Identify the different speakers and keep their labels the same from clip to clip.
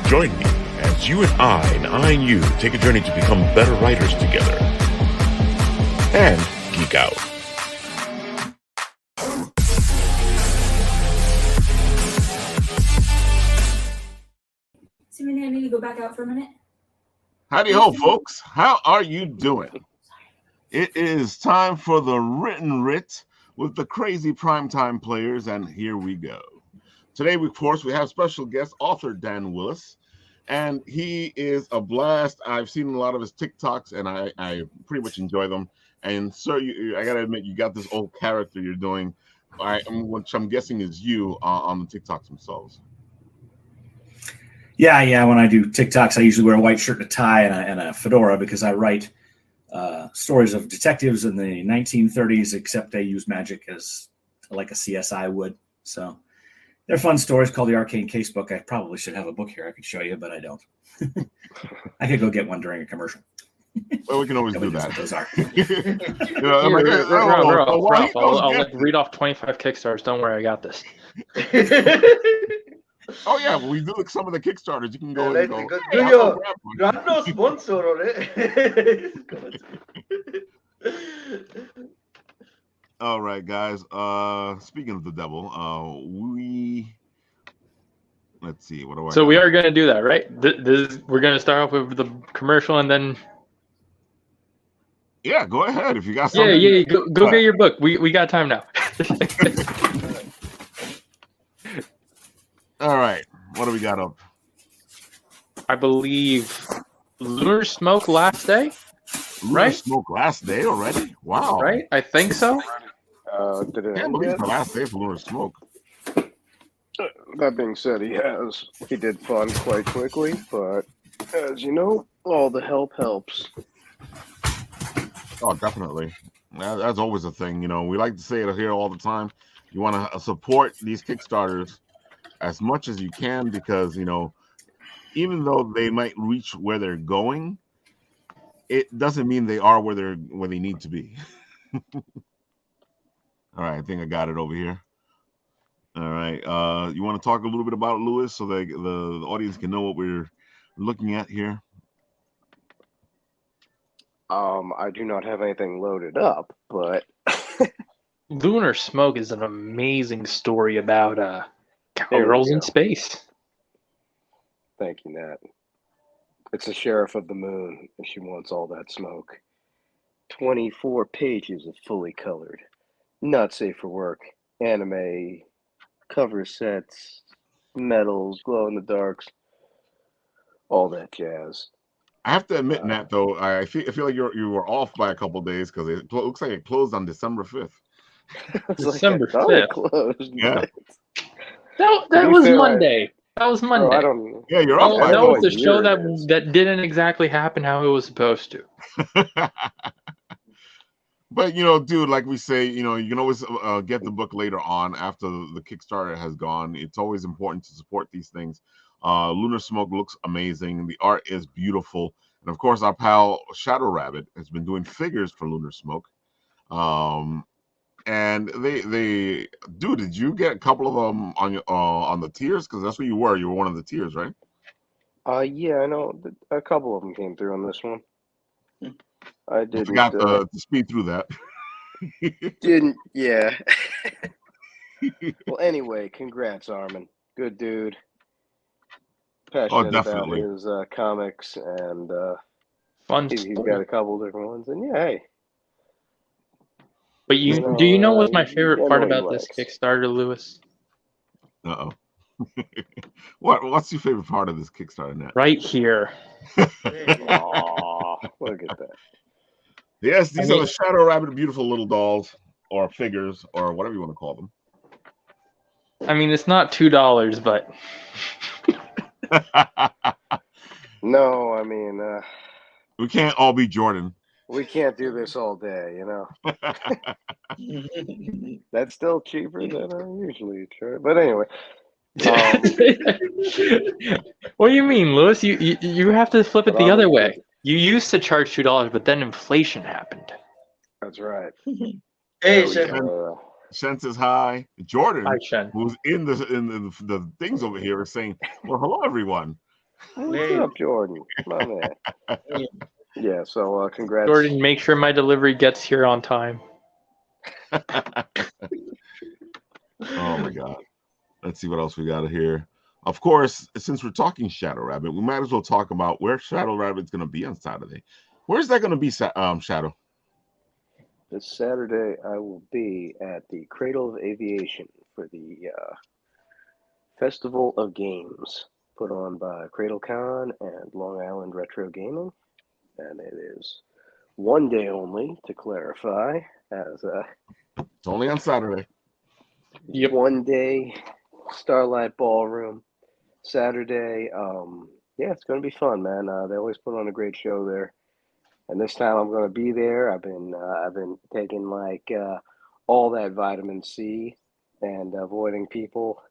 Speaker 1: Join me as you and you take a journey to become better writers together and geek out.
Speaker 2: So maybe I need to go back out for a minute.
Speaker 3: Howdy ho, folks. How are you doing? It is time for the Written Writ with the crazy primetime players, and here we go. Today, of course, we have special guest author Dan Willis, and he is a blast. I've seen a lot of his TikToks, and I pretty much enjoy them. And sir, I gotta admit, you got this old character you're doing, which I'm guessing is you on the TikToks themselves.
Speaker 4: Yeah. When I do TikToks, I usually wear a white shirt and a tie and a fedora because I write stories of detectives in the 1930s, except they use magic as like a CSI would. So they're fun stories called the Arcane Casebook. I probably should have a book here I could show you, but I don't. I could go get one during a commercial.
Speaker 3: Well, we can always do that.
Speaker 4: Those are.
Speaker 5: I'll read off 25 Kickstarters. Don't worry, I got this.
Speaker 3: Oh yeah, well, we do like some of the Kickstarters. You can go.
Speaker 6: You have no sponsor on it.
Speaker 3: All right, guys. Speaking of the devil, let's see. What do I?
Speaker 5: So we are going to do that, right? We're going to start off with the commercial, and then.
Speaker 3: Yeah, go ahead if you got something.
Speaker 5: Yeah. Go get your book. We got time now.
Speaker 3: All right. What do we got up?
Speaker 5: I believe Lunar Smoke last day.
Speaker 3: Lunar Smoke last day already? Wow.
Speaker 5: Right? I think so.
Speaker 7: Did it
Speaker 3: Can't believe the last day for Lunar Smoke.
Speaker 7: That being said, he did fun quite quickly, but as you know, all the help helps.
Speaker 3: Oh, definitely. That's always a thing. You know, we like to say it here all the time. You want to support these Kickstarters as much as you can because, you know, even though they might reach where they're going, it doesn't mean they are where they need to be. All right, I think I got it over here. All right, you want to talk a little bit about it, Lewis, so that the audience can know what we're looking at here?
Speaker 7: I do not have anything loaded up, but
Speaker 5: Lunar Smoke is an amazing story about cowgirls in space.
Speaker 7: Thank you, Nat. It's the Sheriff of the Moon, and she wants all that smoke. 24 pages of fully colored, not safe for work, anime, cover sets, medals, glow in the darks, all that jazz.
Speaker 3: I have to admit, Nat, though, I feel like you were off by a couple of days because it looks like it closed on December 5th.
Speaker 5: December 5th.
Speaker 3: Yeah.
Speaker 5: That was Monday. That was Monday.
Speaker 7: I don't.
Speaker 3: Yeah, you're off.
Speaker 5: That was the show that didn't exactly happen how it was supposed to.
Speaker 3: But, you know, dude, like we say, you know, you can always get the book later on after the Kickstarter has gone. It's always important to support these things. Lunar Smoke looks amazing. The art is beautiful. And, of course, our pal Shadow Rabbit has been doing figures for Lunar Smoke. And they did you get a couple of them on the tiers? Because that's what you were. You were one of the tiers, right?
Speaker 7: Yeah, I know. A couple of them came through on this one. I didn't.
Speaker 3: Forgot to speed through that.
Speaker 7: Yeah. Well, anyway, congrats, Armin. Good dude. Passionate about his comics, and
Speaker 5: fun.
Speaker 7: He's got a couple different ones, and yeah, hey.
Speaker 5: But do you know what's my favorite part about this Kickstarter, Lewis?
Speaker 3: Uh-oh. What's your favorite part of this Kickstarter, Nat?
Speaker 5: Right here.
Speaker 7: Aw, look at that.
Speaker 3: Yes, these are the Shadow Rabbit beautiful little dolls or figures or whatever you want to call them.
Speaker 5: I mean, it's not $2, but
Speaker 7: no, I mean,
Speaker 3: we can't all be Jordan.
Speaker 7: We can't do this all day, you know. That's still cheaper than I usually try. But anyway.
Speaker 5: What do you mean, Lewis? You have to flip it the other way. You used to charge $2, but then inflation happened.
Speaker 7: That's right.
Speaker 6: Hey,
Speaker 3: Shen says hi. Jordan,
Speaker 5: Hi, Shen.
Speaker 3: who's in the things over here, is saying, "Well, hello everyone."
Speaker 7: What's up, Jordan? My man. Yeah, so congrats.
Speaker 5: Jordan, make sure my delivery gets here on time.
Speaker 3: Oh my God. Let's see what else we got here. Of course, since we're talking Shadow Rabbit, we might as well talk about where Shadow Rabbit's going to be on Saturday. Where's that going to be, Shadow?
Speaker 7: This Saturday, I will be at the Cradle of Aviation for the Festival of Games put on by CradleCon and Long Island Retro Gaming. And it is one day only, to clarify, as
Speaker 3: It's only on Saturday.
Speaker 5: Yep.
Speaker 7: 1 day Starlight Ballroom. Saturday, yeah, it's going to be fun, man. They always put on a great show there. And this time I'm going to be there. I've been taking like all that vitamin C and avoiding people.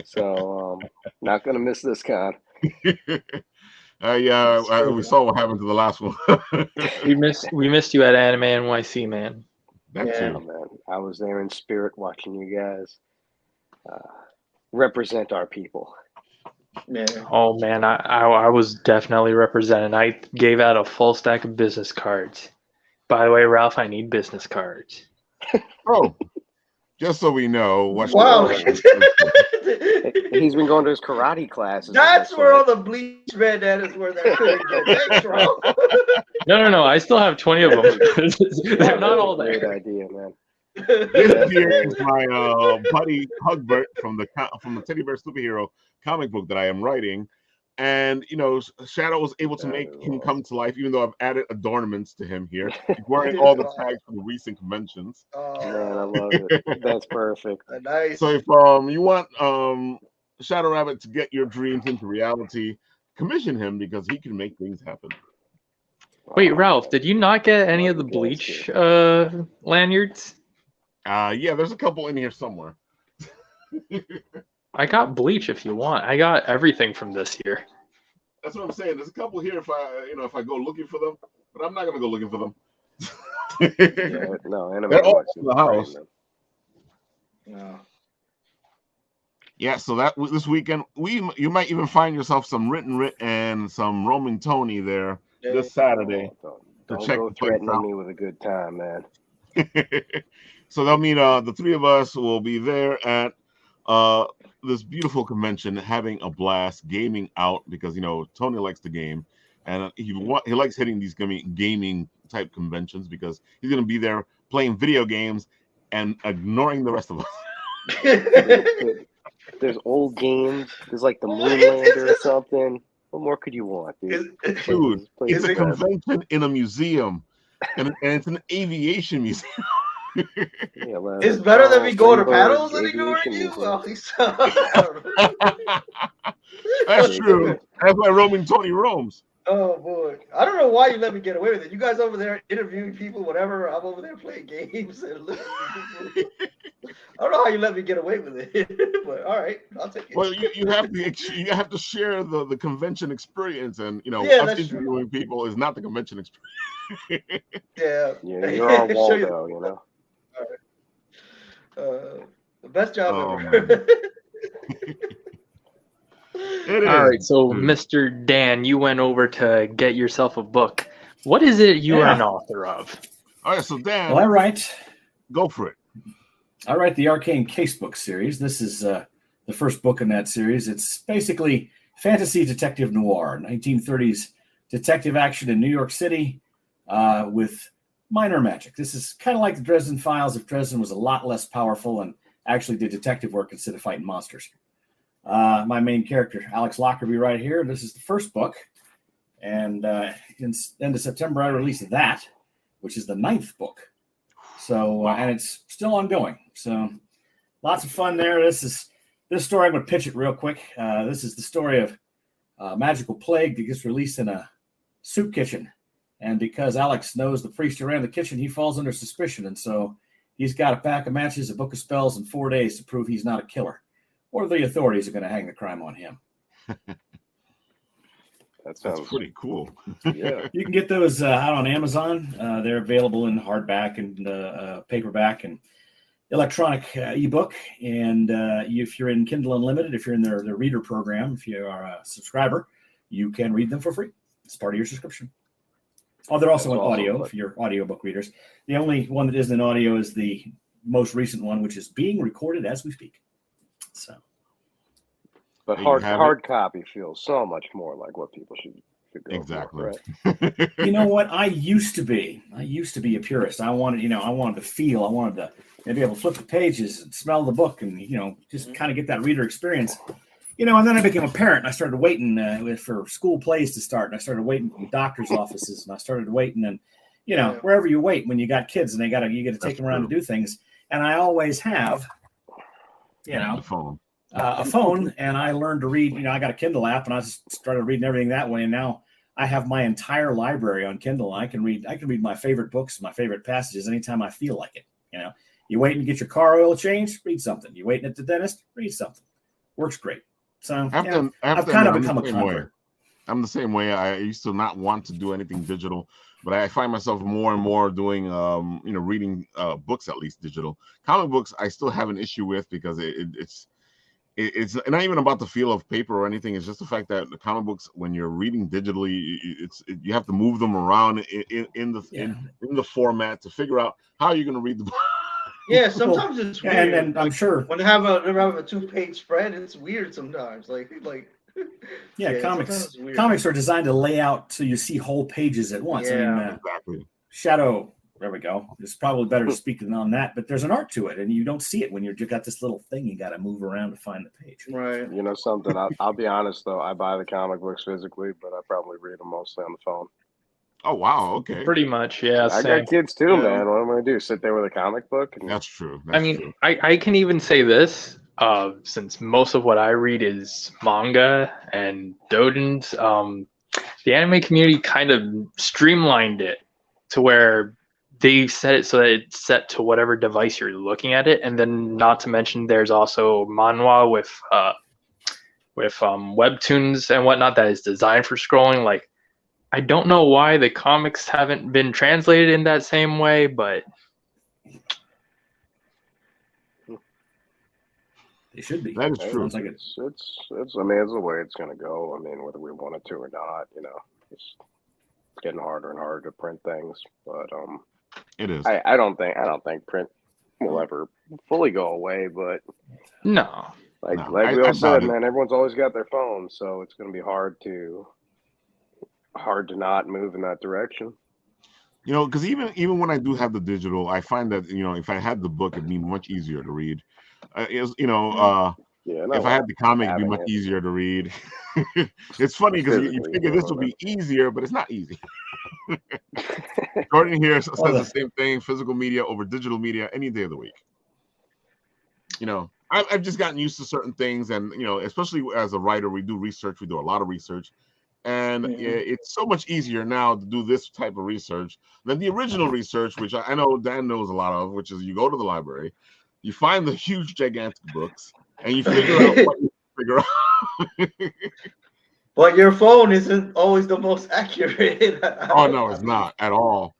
Speaker 7: So not going to miss this con.
Speaker 3: Yeah, we saw what happened to the last one.
Speaker 5: We missed you at Anime NYC, man.
Speaker 3: That's
Speaker 6: Yeah.
Speaker 3: true.
Speaker 7: Man, I was there in spirit watching you guys represent our people.
Speaker 6: Yeah.
Speaker 5: Oh man, I was definitely represented. I gave out a full stack of business cards. By the way, Ralph, I need business cards.
Speaker 3: Oh, just so we know,
Speaker 6: Wow.
Speaker 7: He's been going to his karate classes.
Speaker 6: That's where all the bleach red that is where they're Thanks, bro.
Speaker 5: No. I still have 20 of them. They're not all
Speaker 7: Great
Speaker 5: there.
Speaker 7: idea, man.
Speaker 3: this here is my buddy Hugbert from the Teddy Bear Superhero comic book that I am writing, and Shadow was able to make him come to life, even though I've added adornments to him here. He's wearing all the tags from the recent conventions.
Speaker 7: Man, I love it. That's perfect.
Speaker 6: Nice.
Speaker 3: So if you want Shadow Rabbit to get your dreams into reality, commission him because he can make things happen.
Speaker 5: Wait, Ralph, did you not get any of the bleach lanyards?
Speaker 3: Yeah, there's a couple in here somewhere.
Speaker 5: I got bleach if you want. I got everything from this year.
Speaker 3: That's what I'm saying. There's a couple here if I go looking for them, but I'm not gonna go looking for them.
Speaker 7: Yeah, no,
Speaker 3: They're all in the house.
Speaker 6: No.
Speaker 3: Yeah, so that this weekend you might even find yourself some written and some roaming Tony there this Saturday.
Speaker 7: Don't
Speaker 3: check
Speaker 7: go
Speaker 3: the place
Speaker 7: threatening
Speaker 3: out.
Speaker 7: me with a good time, man.
Speaker 3: So that mean the three of us will be there at this beautiful convention, having a blast, gaming out because Tony likes the game, and he likes hitting these gaming type conventions because he's gonna be there playing video games and ignoring the rest of us.
Speaker 7: There's old games. There's like the Moonlander or something. What more could you want, dude?
Speaker 3: Dude, it's a
Speaker 7: it
Speaker 3: convention in a museum, and it's an aviation museum.
Speaker 7: Yeah, well,
Speaker 6: It's better than me going to
Speaker 7: Rainbow
Speaker 6: paddles and
Speaker 7: Aviation
Speaker 6: ignoring you.
Speaker 7: Museum.
Speaker 3: That's true. That's why roaming Tony roams.
Speaker 6: Oh boy, I don't know why you let me get away with it. You guys over there interviewing people, whatever. I'm over there playing games and listening to people. I don't know how you let me get away with it, but all right, I'll take it.
Speaker 3: Well, you have to share the convention experience, and
Speaker 6: Yeah,
Speaker 3: us
Speaker 6: that's
Speaker 3: interviewing people is not the convention experience.
Speaker 6: Yeah,
Speaker 7: You're on Waldo, you know.
Speaker 6: The best job
Speaker 3: Oh,
Speaker 6: ever.
Speaker 3: It
Speaker 5: All
Speaker 3: is.
Speaker 5: right, so Mr. Dan, you went over to get yourself a book. What is it you are an author of?
Speaker 3: All right, so Dan,
Speaker 4: Well, I write
Speaker 3: go for it.
Speaker 4: the Arcane Casebook series. This is the first book in that series. It's basically fantasy detective noir, 1930s detective action in New York City with minor magic. This is kind of like the Dresden Files if Dresden was a lot less powerful and actually did detective work instead of fighting monsters. My main character, Alex Lockerbie, right here. This is the first book. And in end of September, I released that, which is the 9th book. So, and it's still ongoing. So lots of fun there. This story, I'm going to pitch it real quick. This is the story of a magical plague that gets released in a soup kitchen. And because Alex knows the priest who ran the kitchen, he falls under suspicion. And so he's got a pack of matches, a book of spells, and 4 days to prove he's not a killer. Or the authorities are going to hang the crime on him.
Speaker 7: That's
Speaker 3: pretty cool.
Speaker 7: Yeah.
Speaker 4: You can get those out on Amazon. They're available in hardback and paperback. And electronic ebook, and if you're in Kindle Unlimited, if you're in their reader program, if you are a subscriber, you can read them for free. It's part of your subscription. Oh, they're also in audio for your audiobook readers. The only one that isn't in audio is the most recent one, which is being recorded as we speak. So,
Speaker 7: but hard copy feels so much more like what people should go
Speaker 3: exactly.
Speaker 7: For, right?
Speaker 4: You know what? I used to be a purist. I wanted the feel. I wanted to be able to flip the pages and smell the book, and just kind of get that reader experience. And then I became a parent, and I started waiting for school plays to start, and I started waiting for doctor's offices, and I started waiting, and wherever you wait when you got kids, and you got to take them around to do things, and I always have, a phone, and I learned to read. I got a Kindle app, and I just started reading everything that way, and now I have my entire library on Kindle. I can read my favorite books, my favorite passages anytime I feel like it. You wait and get your car oil changed, read something. You waiting at the dentist, read something. Works great. So I've kind of become a convert.
Speaker 3: I'm the same way. I used to not want to do anything digital, but I find myself more and more doing, reading books, at least digital. Comic books, I still have an issue with because it's not even about the feel of paper or anything. It's just the fact that the comic books, when you're reading digitally, you have to move them around in the format to figure out how you're going to read the book.
Speaker 6: Yeah, sometimes it's weird.
Speaker 4: And I'm sure
Speaker 6: when they have a 2-page spread, it's weird sometimes.
Speaker 4: Comics are designed to lay out so you see whole pages at once.
Speaker 6: Yeah,
Speaker 3: exactly.
Speaker 4: Shadow, there we go. It's probably better to speak on that, but there's an art to it, and you don't see it when you got this little thing you got to move around to find the page.
Speaker 6: Right.
Speaker 7: You know something? I'll be honest though. I buy the comic books physically, but I probably read them mostly on the phone.
Speaker 3: Oh wow! Okay.
Speaker 5: Pretty much, yeah.
Speaker 7: I got kids too, man. What am I gonna do? Sit there with a comic book?
Speaker 3: That's true.
Speaker 5: I can even say this, since most of what I read is manga and doujins. The anime community kind of streamlined it to where they set it so that it's set to whatever device you're looking at it, and then not to mention there's also manhwa with webtoons and whatnot that is designed for scrolling. Like, I don't know why the comics haven't been translated in that same way, but
Speaker 4: they should be.
Speaker 3: That is true.
Speaker 7: It's I mean, it's the way it's going to go. I mean, whether we want it to or not, it's getting harder and harder to print things. But
Speaker 3: it is.
Speaker 7: I don't think print will ever fully go away. But
Speaker 5: no,
Speaker 7: like we all said, man, everyone's always got their phone, so it's going to be hard to not move in that direction.
Speaker 3: Because even when I do have the digital, I find that if I had the book, it'd be much easier to read. If I had the comic, it'd be much easier to read. It's funny because you figure this would be easier, but it's not easy. Jordan here says the same thing: physical media over digital media any day of the week. I've just gotten used to certain things, and especially as a writer, we do research. We do a lot of research. And it's so much easier now to do this type of research than the original research, which I know Dan knows a lot of, which is you go to the library, you find the huge, gigantic books, and you figure out what you figure out.
Speaker 6: But your phone isn't always the most accurate.
Speaker 3: Oh, no, it's not at all.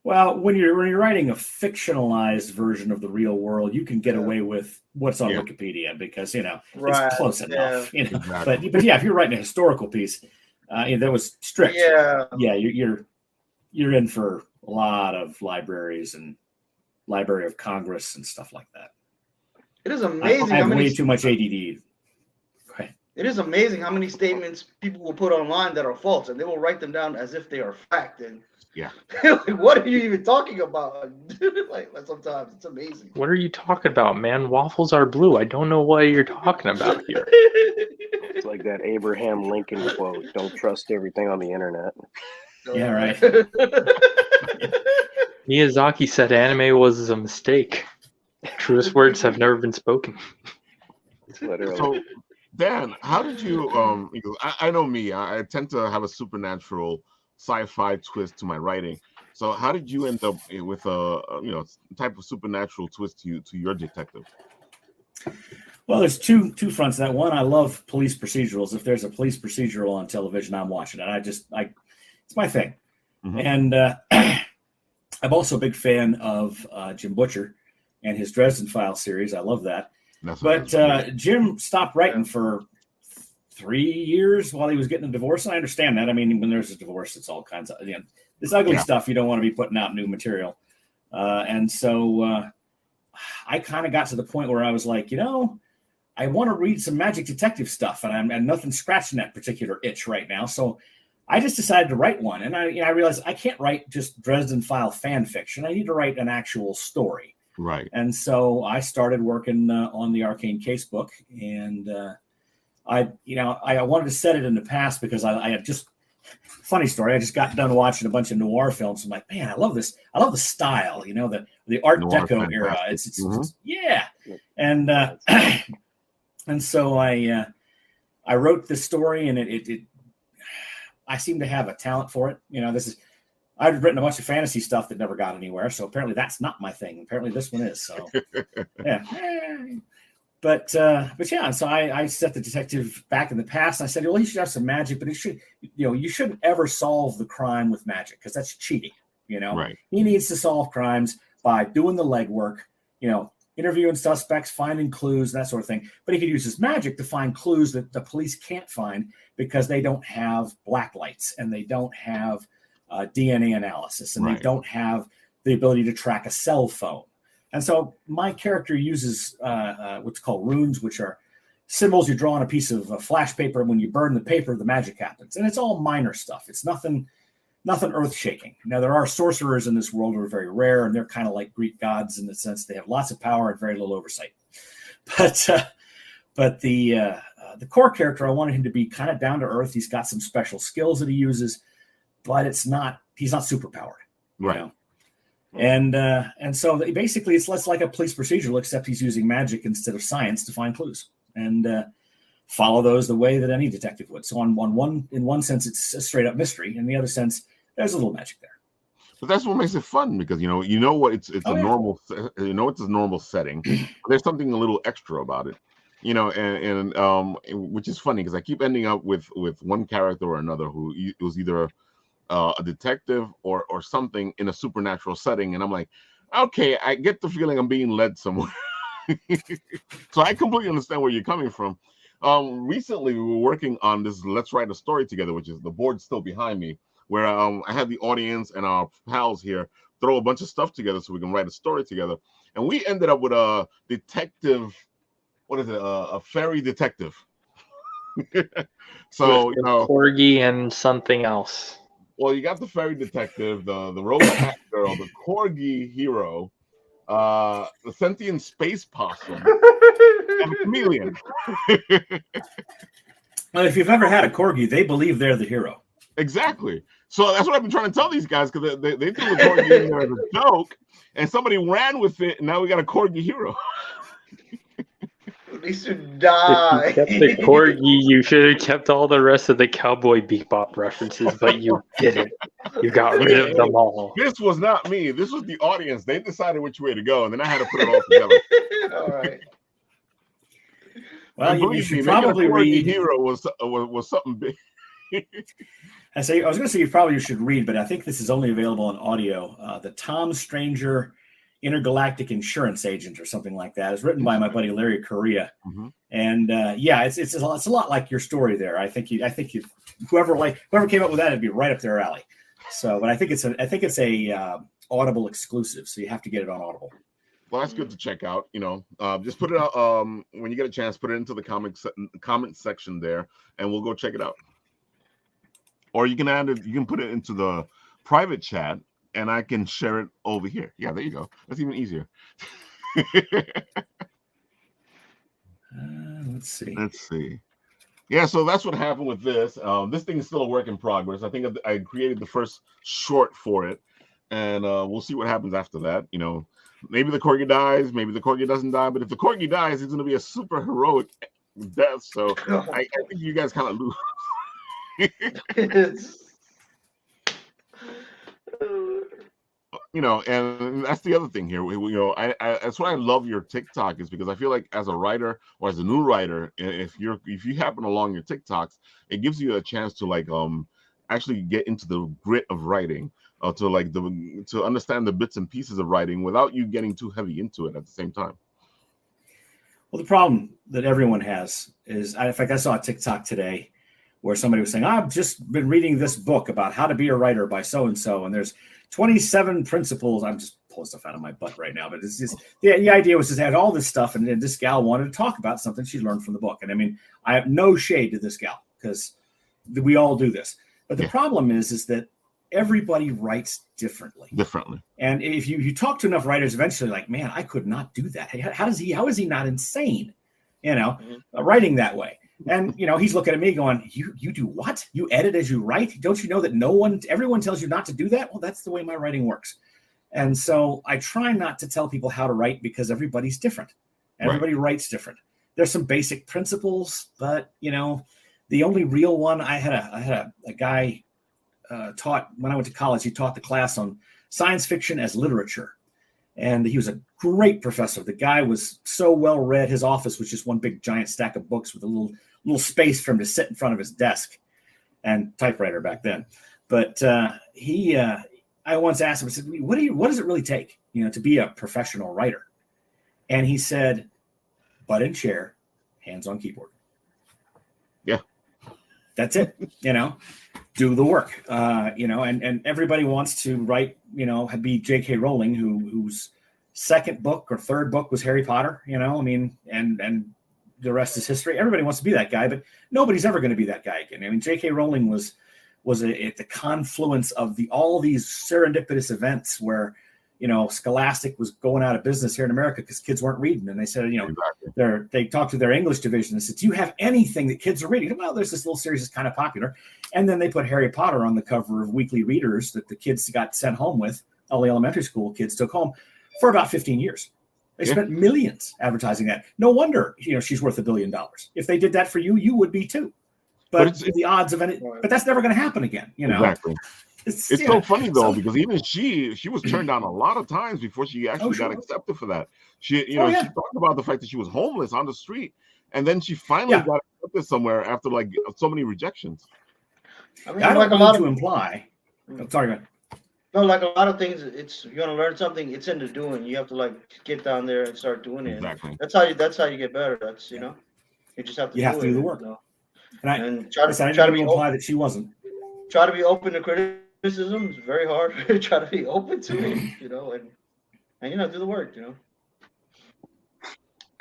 Speaker 4: Well, when you're writing a fictionalized version of the real world, you can get away with what's on Wikipedia because it's close enough.
Speaker 3: Exactly.
Speaker 4: But if you're writing a historical piece, that was strict. You're in for a lot of libraries and Library of Congress and stuff like that.
Speaker 6: It is amazing.
Speaker 4: I have way too much ADD. Okay.
Speaker 6: It is amazing how many statements people will put online that are false, and they will write them down as if they are fact. And what are you even talking about? like sometimes it's amazing.
Speaker 5: What are you talking about, man? Waffles are blue. I don't know what you're talking about here.
Speaker 7: It's like that Abraham Lincoln quote: "Don't trust everything on the internet."
Speaker 4: Yeah, right.
Speaker 5: Miyazaki said anime was a mistake. Truest words have never been spoken.
Speaker 3: So, Dan, how did you? I know me. I tend to have a supernatural sci-fi twist to my writing. So how did you end up with a type of supernatural twist to your detective?
Speaker 4: Well, there's two fronts to that. One, I love police procedurals. If there's a police procedural on television, I'm watching it. It's my thing. Mm-hmm. And I'm also a big fan of Jim Butcher and his Dresden Files series. I love that.
Speaker 3: That's
Speaker 4: Jim stopped writing for 3 years while he was getting a divorce. And I understand that. I mean, when there's a divorce, it's all kinds of, this ugly stuff. You don't want to be putting out new material. And so I kind of got to the point where I was like, I want to read some magic detective stuff, and nothing's scratching that particular itch right now. So I just decided to write one. And I realized I can't write just Dresden File fan fiction. I need to write an actual story.
Speaker 3: Right.
Speaker 4: And so I started working on the Arcane Casebook, and I wanted to set it in the past because I had just, funny story, I just got done watching a bunch of noir films. I'm like, man, I love this. I love the style, the Art
Speaker 3: Noir,
Speaker 4: Deco era.
Speaker 3: fantastic.
Speaker 4: It's yeah. And and so I wrote this story, and it I seem to have a talent for it. I've written a bunch of fantasy stuff that never got anywhere, so apparently that's not my thing. Apparently this one is. So yeah. But yeah, so I set the detective back in the past. And I said, well, he should have some magic, but you shouldn't ever solve the crime with magic because that's cheating.
Speaker 3: Right.
Speaker 4: He needs to solve crimes by doing the legwork, interviewing suspects, finding clues, that sort of thing. But he could use his magic to find clues that the police can't find because they don't have black lights and they don't have DNA analysis and they don't have the ability to track a cell phone. And so my character uses what's called runes, which are symbols you draw on a piece of flash paper. And when you burn the paper, the magic happens. And it's all minor stuff. It's nothing earth-shaking. Now, there are sorcerers in this world who are very rare, and they're kind of like Greek gods in the sense they have lots of power and very little oversight. But the core character, I wanted him to be kind of down to earth. He's got some special skills that he uses, but he's not super powered.
Speaker 3: Right.
Speaker 4: And so basically it's less like a police procedural, except he's using magic instead of science to find clues and follow those the way that any detective would. So in one sense, it's a straight up mystery. In the other sense, there's a little magic there.
Speaker 3: But that's what makes it fun because what it's normal, it's a normal setting. There's something a little extra about it, and which is funny because I keep ending up with one character or another who was either a detective or something in a supernatural setting, and I'm like, okay, I get the feeling I'm being led somewhere. So I completely understand where you're coming from. Recently we were working on this Let's Write a Story Together, which is the board still behind me, where I had the audience and our pals here throw a bunch of stuff together so we can write a story together, and we ended up with a detective. What is it? A fairy detective. So
Speaker 5: with corgi and something else.
Speaker 3: Well, you got the fairy detective, the robot hat girl, the corgi hero, the sentient space possum, and the chameleon.
Speaker 4: Well, if you've ever had a corgi, they believe they're the hero.
Speaker 3: Exactly. So that's what I've been trying to tell these guys because they threw the corgi in there as a joke, and somebody ran with it, and now we got a corgi hero.
Speaker 6: They should die.
Speaker 5: If you kept the corgi, you should have kept all the rest of the Cowboy Bebop references, but you didn't. You got rid of them all.
Speaker 3: This was not me. This was the audience. They decided which way to go, and then I had to put it all together.
Speaker 6: All right.
Speaker 4: Well, you should probably read.
Speaker 3: Hero was something big.
Speaker 4: I was going to say you probably should read, but I think this is only available on audio. The Tom Stranger Intergalactic Insurance Agent or something like that. It's written by my buddy Larry Correa, and it's a lot like your story there. I think whoever came up with that, it'd be right up their alley. So, but I think it's a Audible exclusive, so you have to get it on Audible.
Speaker 3: Well, that's good to check out. Just put it out when you get a chance. Put it into the comment section there, and we'll go check it out. Or you can add it. You can put it into the private chat. And I can share it over here. Yeah, there you go. That's even easier.
Speaker 4: Let's see.
Speaker 3: Yeah, so that's what happened with this. This thing is still a work in progress. I think I created the first short for it, and we'll see what happens after that. Maybe the corgi dies, maybe the corgi doesn't die. But if the corgi dies, it's going to be a super heroic death. So I think you guys kind of lose. And that's the other thing here. That's why I love your TikTok is because I feel like as a writer or as a new writer, if you happen along your TikToks, it gives you a chance to actually get into the grit of writing. to understand the bits and pieces of writing without you getting too heavy into it at the same time.
Speaker 4: Well, the problem that everyone has is, in fact, I saw a TikTok today where somebody was saying, I've just been reading this book about how to be a writer by so-and-so, and there's 27 principles. I'm just pulling stuff out of my butt right now, but it's just, the idea was to add all this stuff, and this gal wanted to talk about something she learned from the book. And I mean, I have no shade to this gal, because we all do this. But the problem is that everybody writes differently. And if you talk to enough writers, eventually, like, man, I could not do that. How is he not insane, writing that way? And, he's looking at me going, you do what? You edit as you write? Don't you know that everyone tells you not to do that? Well, that's the way my writing works. And so I try not to tell people how to write, because everybody's different. Everybody writes different. There's some basic principles, but, the only real one, I had a guy taught when I went to college. He taught the class on science fiction as literature. And he was a great professor. The guy was so well read. His office was just one big giant stack of books with a little space for him to sit in front of his desk, and typewriter back then. But I once asked him, I said, what does it really take, to be a professional writer? And he said, butt in chair, hands on keyboard.
Speaker 3: Yeah.
Speaker 4: That's it. Do the work, and everybody wants to write, be J.K. Rowling, whose second book or third book was Harry Potter, and the rest is history. Everybody wants to be that guy, but nobody's ever going to be that guy again. I mean, J.K. Rowling was at the confluence of all these serendipitous events where, Scholastic was going out of business here in America because kids weren't reading. And they said, they talked to their English division and said, do you have anything that kids are reading? Well, there's this little series that's kind of popular. And then they put Harry Potter on the cover of Weekly Readers that the kids got sent home with. All the elementary school kids took home for about 15 years. They spent millions advertising that. No wonder, she's worth $1 billion. If they did that for you, you would be too. But the odds of it, but that's never going to happen again.
Speaker 3: Exactly. It's so funny though, because even she was turned down a lot of times before she actually got accepted for that. She talked about the fact that she was homeless on the street, and then she finally got accepted somewhere after like so many rejections.
Speaker 6: I mean,
Speaker 4: I don't
Speaker 6: like
Speaker 4: want
Speaker 6: a lot
Speaker 4: to
Speaker 6: of
Speaker 4: imply. I'm sorry, man.
Speaker 6: No, like a lot of things, you want to learn something. It's in the doing. You have to like get down there and start doing it.
Speaker 3: Exactly.
Speaker 6: That's how you get better. That's you just have to.
Speaker 4: Do the work.
Speaker 6: And try to
Speaker 4: imply that she wasn't.
Speaker 6: Try to be open to criticism. It's very hard. Try to be open to it, and do the work.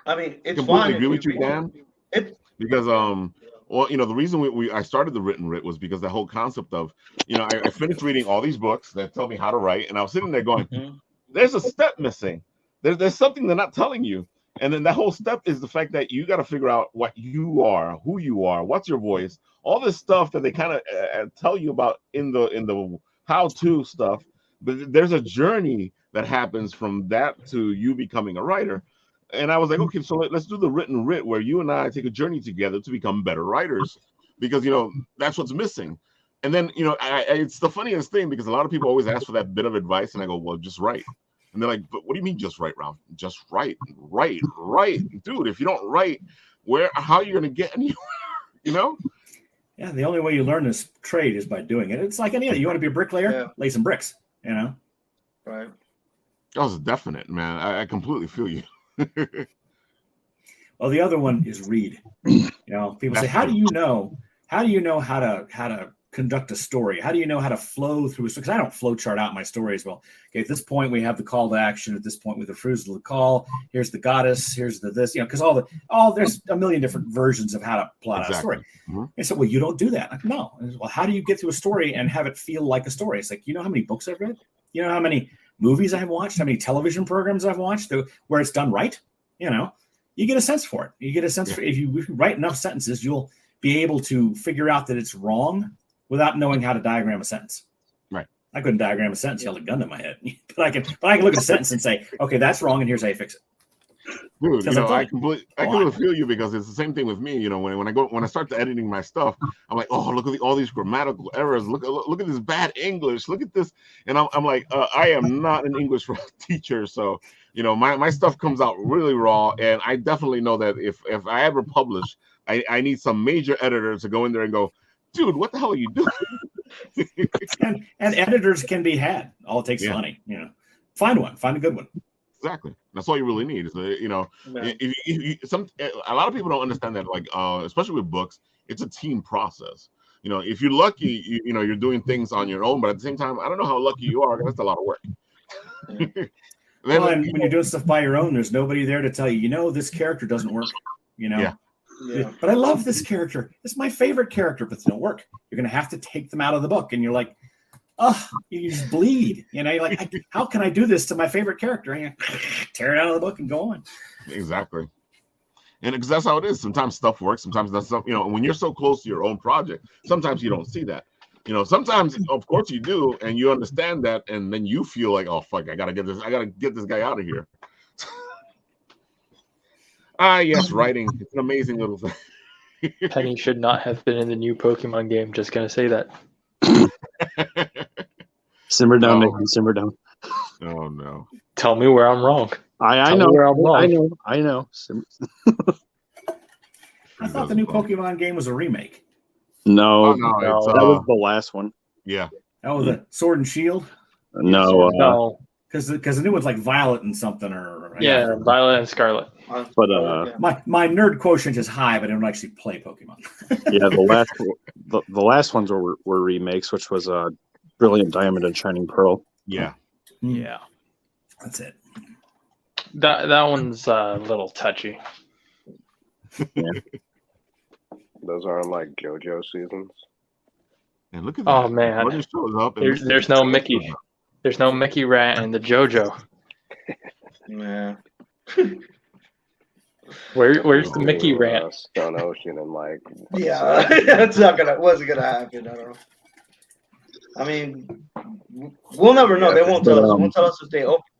Speaker 6: I mean, it's
Speaker 3: completely
Speaker 6: fine.
Speaker 3: Agree with you, Dan. Because the reason I started the written writ was because the whole concept of, I finished reading all these books that tell me how to write, and I was sitting there going, there's a step missing. There's something they're not telling you. And then that whole step is the fact that you got to figure out what you are, who you are, what's your voice, all this stuff that they kind of tell you about in the how-to stuff. But there's a journey that happens from that to you becoming a writer. And I was like, okay, so let's do the written writ where you and I take a journey together to become better writers, because, that's what's missing. And then, it's the funniest thing, because a lot of people always ask for that bit of advice, and I go, well, just write. And they're like, but what do you mean just write, Ralph? Just write. Dude, if you don't write, how are you going to get anywhere,
Speaker 4: Yeah, the only way you learn this trade is by doing it. It's like any other. You want to be a bricklayer? Lay some bricks,
Speaker 6: Right.
Speaker 3: That was definite, man. I completely feel you.
Speaker 4: Well, the other one is read. People say, how do you know how to conduct a story? How do you know how to flow through a story? Because I don't flow chart out my stories. Well, okay, at this point we have the call to action. At this point, with the refusal to call, here's the goddess, here's the this, because there's a million different versions of how to plot out a story. Mm-hmm. And so, well, you don't do that. Like, no. Well, how do you get through a story and have it feel like a story? It's like, how how many books I've read? How many movies I've watched? How many television programs I've watched where it's done right? You get a sense for it. You get a sense for if you write enough sentences, you'll be able to figure out that it's wrong without knowing how to diagram a sentence.
Speaker 3: Right.
Speaker 4: I couldn't diagram a sentence, held a gun to my head. but I can look at a sentence and say, okay, that's wrong, and here's how you fix it.
Speaker 3: Dude, I completely feel you, because it's the same thing with me. When I start editing my stuff, I'm like, oh, look at all these grammatical errors. Look at this bad English. Look at this, and I'm like, I am not an English teacher, so my stuff comes out really raw, and I definitely know that if I ever publish, I need some major editor to go in there and go, dude, what the hell are you doing?
Speaker 4: and editors can be had. All it takes is money. Find a good one.
Speaker 3: Exactly. That's all you really need. Is
Speaker 6: Yeah.
Speaker 3: if a lot of people don't understand that. Like, especially with books, it's a team process. If you're lucky, you're doing things on your own. But at the same time, I don't know how lucky you are. That's a lot of work.
Speaker 4: Well, and when you're doing stuff by your own, there's nobody there to tell you, this character doesn't work.
Speaker 6: Yeah.
Speaker 4: But I love this character. It's my favorite character, but it don't work. You're gonna have to take them out of the book, and you're like, oh, you just bleed. You're like, how can I do this to my favorite character? And you tear it out of the book and go on.
Speaker 3: Exactly. And because that's how it is. Sometimes stuff works. Sometimes that's stuff. When you're so close to your own project, sometimes you don't see that. Sometimes, of course, you do, and you understand that, and then you feel like, oh fuck, I gotta get this guy out of here. Yes, writing. It's an amazing little thing.
Speaker 5: Penny should not have been in the new Pokemon game. Just gonna say that.
Speaker 2: Simmer down, Nick. Simmer down.
Speaker 3: Oh no.
Speaker 5: Tell me where I'm wrong.
Speaker 2: I know.
Speaker 5: Where I'm wrong.
Speaker 2: I know.
Speaker 4: I thought the new Pokemon game was a remake.
Speaker 2: No,
Speaker 3: no,
Speaker 2: that was the last one.
Speaker 3: Yeah.
Speaker 4: Oh, the Sword and Shield?
Speaker 2: No.
Speaker 5: No.
Speaker 4: Because the new one's like Violet and something, or
Speaker 5: Yeah, Violet and Scarlet.
Speaker 2: But
Speaker 4: my nerd quotient is high, but I don't actually play Pokemon.
Speaker 2: yeah, the last ones were remakes, which was Brilliant Diamond and Shining Pearl.
Speaker 3: Yeah.
Speaker 5: Yeah.
Speaker 4: That's it.
Speaker 5: That one's a little touchy.
Speaker 2: Yeah.
Speaker 7: Those are like JoJo seasons.
Speaker 3: And look at that.
Speaker 5: Oh man,
Speaker 3: When it shows up,
Speaker 5: there's no Mickey. There's no Mickey Rat in the JoJo.
Speaker 6: Yeah.
Speaker 5: Where's the Mickey Rat?
Speaker 7: Stone Ocean and like.
Speaker 6: Yeah, that's wasn't gonna happen. I don't know. I mean, we'll never know. They won't tell us. They won't tell us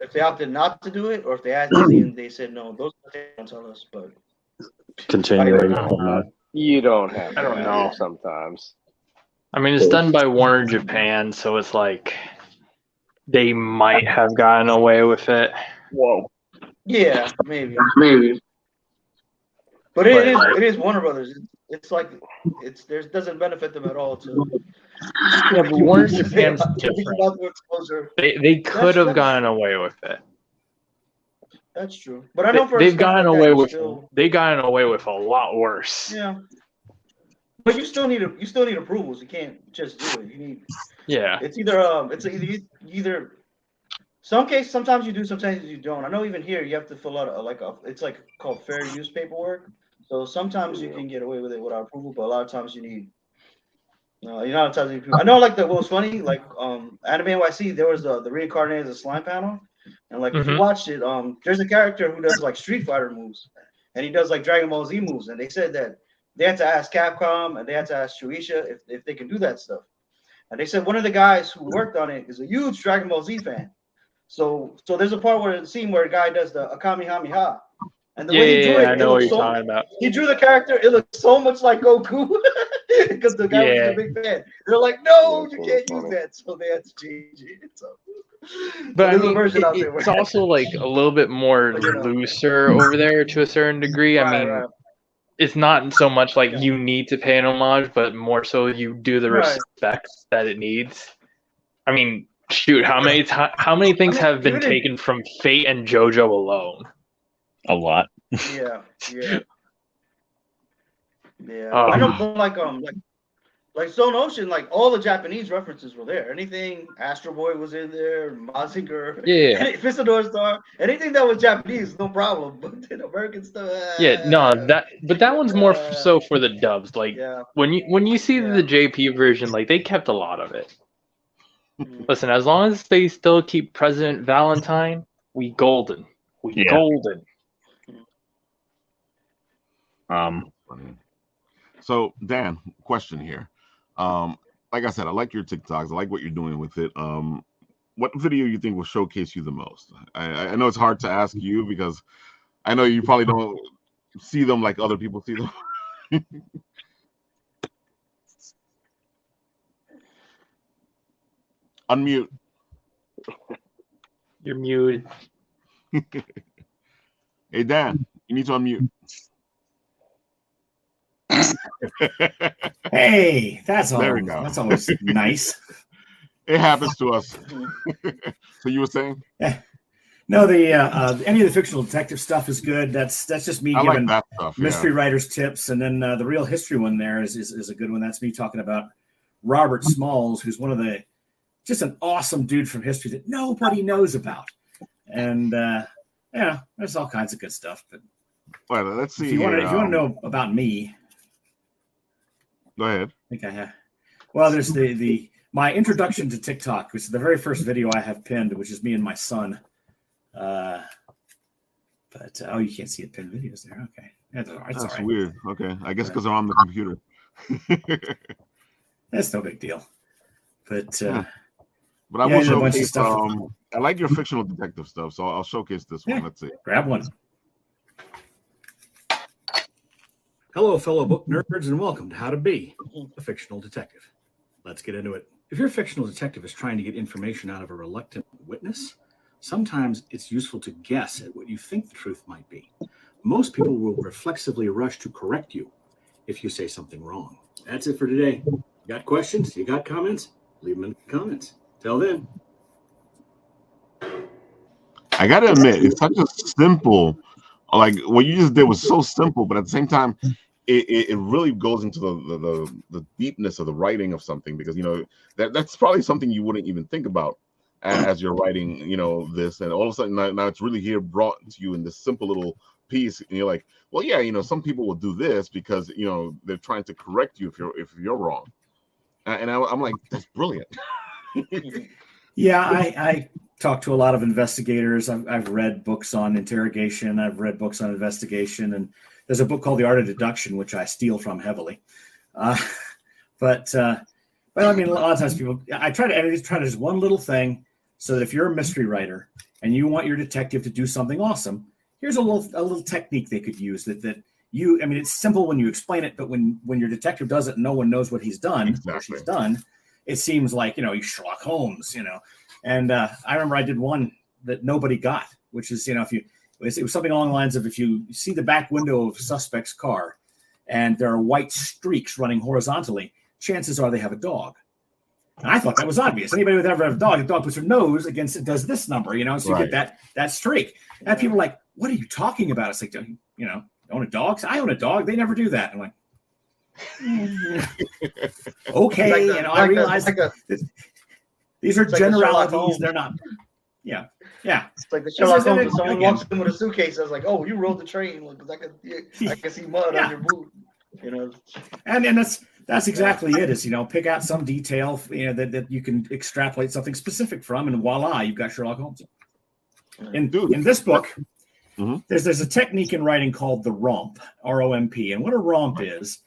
Speaker 6: if they opted not to do it or if they asked and they said no. Those they won't tell us. But
Speaker 2: Continuing.
Speaker 7: You don't have.
Speaker 5: I don't know.
Speaker 7: Sometimes.
Speaker 5: I mean, it's done by Warner Japan, so it's like they might have gotten away with it.
Speaker 2: Whoa.
Speaker 6: yeah, maybe. But it is Warner Brothers. It's like doesn't benefit them at all to.
Speaker 5: Yeah, but Warner Japan's different.
Speaker 6: About the exposure.
Speaker 5: They could have gotten away with it.
Speaker 6: That's true. But I know
Speaker 5: they've gotten away with a lot worse.
Speaker 6: Yeah. But you still need approvals. You can't just do it. You need.
Speaker 5: Yeah.
Speaker 6: It's either. Sometimes you do, sometimes you don't. I know even here you have to fill out it's called fair use paperwork. So sometimes you can get away with it without approval, but a lot of times you need. I know what was funny, Anime NYC, there was the reincarnated as a slime panel. And if you watched it, there's a character who does Street Fighter moves, and he does Dragon Ball Z moves, and they said that they had to ask Capcom and they had to ask Shueisha if they can do that stuff. And they said one of the guys who worked on it is a huge Dragon Ball Z fan. So there's a part where a guy does the Kamehameha. And the way he drew it,
Speaker 5: I know what you're talking about.
Speaker 6: He drew the character, it looked so much like Goku because the guy was a big fan. They're like, no, you can't use that. So they had to change it. So.
Speaker 5: But I mean, it's also a little bit more looser over there to a certain degree. I mean, it's not so much you need to pay an homage, but more so you do the respect that it needs. I mean, shoot, how many things have been taken from Fate and JoJo alone?
Speaker 2: A lot.
Speaker 6: Yeah. I know, like Stone Ocean, all the Japanese references were there. Anything Astro Boy was in there, Mazinger, Fissador Star, anything that was Japanese, no problem. But then American stuff.
Speaker 5: That one's more so for the dubs. When you see the JP version, they kept a lot of it. Listen, as long as they still keep President Valentine, we golden. Golden.
Speaker 3: So Dan, question here. Like I said, I like your TikToks. I like what you're doing with it. What video you think will showcase you the most? I know it's hard to ask you because I know you probably don't see them like other people see them. Unmute.
Speaker 5: You're muted.
Speaker 3: Hey Dan, you need to unmute.
Speaker 4: Hey, that's all.
Speaker 3: There we go.
Speaker 4: That's always nice.
Speaker 3: It happens to us. So you were saying?
Speaker 4: Yeah. No, the any of the fictional detective stuff is good. That's just me giving
Speaker 3: that stuff,
Speaker 4: mystery writers tips, and then the real history one there is a good one. That's me talking about Robert Smalls, who's one of the just an awesome dude from history that nobody knows about. And yeah, there's all kinds of good stuff. But
Speaker 3: well, let's see.
Speaker 4: If you want to know about me,
Speaker 3: go ahead.
Speaker 4: I think I have. Well, there's my introduction to TikTok, which is the very first video I have pinned, which is me and my son. But you can't see it pinned videos there. Okay, that's all right.
Speaker 3: Weird. Okay, I guess because they're on the computer.
Speaker 4: That's no big deal. But
Speaker 3: but I will showcase. I like your fictional detective stuff, so I'll showcase this one. Let's see.
Speaker 4: Grab one.
Speaker 8: Hello, fellow book nerds, and welcome to How to Be a Fictional Detective. Let's get into it. If your fictional detective is trying to get information out of a reluctant witness, sometimes it's useful to guess at what you think the truth might be. Most people will reflexively rush to correct you if you say something wrong. That's it for today. You got questions? You got comments? Leave them in the comments. Till then.
Speaker 3: I gotta admit, it's such a simple, like what you just did was so simple, but at the same time, it really goes into the deepness of the writing of something, because that's probably something you wouldn't even think about as you're writing, this, and all of a sudden now it's really here brought to you in this simple little piece, and you're like, well, yeah, some people will do this because they're trying to correct you if you're wrong, and I'm like, that's brilliant.
Speaker 4: Yeah, I talk to a lot of investigators. I've read books on interrogation. I've read books on investigation, and there's a book called The Art of Deduction, which I steal from heavily. But I mean, a lot of times people, I try to just one little thing, so that if you're a mystery writer and you want your detective to do something awesome, here's a little technique they could use that you. I mean, it's simple when you explain it, but when your detective does it, and no one knows what he's done or she's done. It seems like he's Sherlock Holmes, And I remember I did one that nobody got, which is it was something along the lines of, if you see the back window of a suspect's car and there are white streaks running horizontally, chances are they have a dog. And I thought that was obvious. Anybody would ever have a dog puts her nose against it, does this number, so you get that streak. And people are like, what are you talking about? It's like, own a dog? I own a dog. They never do that. I'm like, okay. I realize these are generalities. They're not. Yeah. It's
Speaker 6: like the Sherlock Holmes. Someone walks in with a suitcase. I was like, "Oh, you rode the train because I can see mud on your boot."
Speaker 4: And that's exactly it. Is pick out some detail that you can extrapolate something specific from, and voila, you've got Sherlock Holmes. In this book, there's a technique in writing called the romp, R-O-M-P, and what a romp is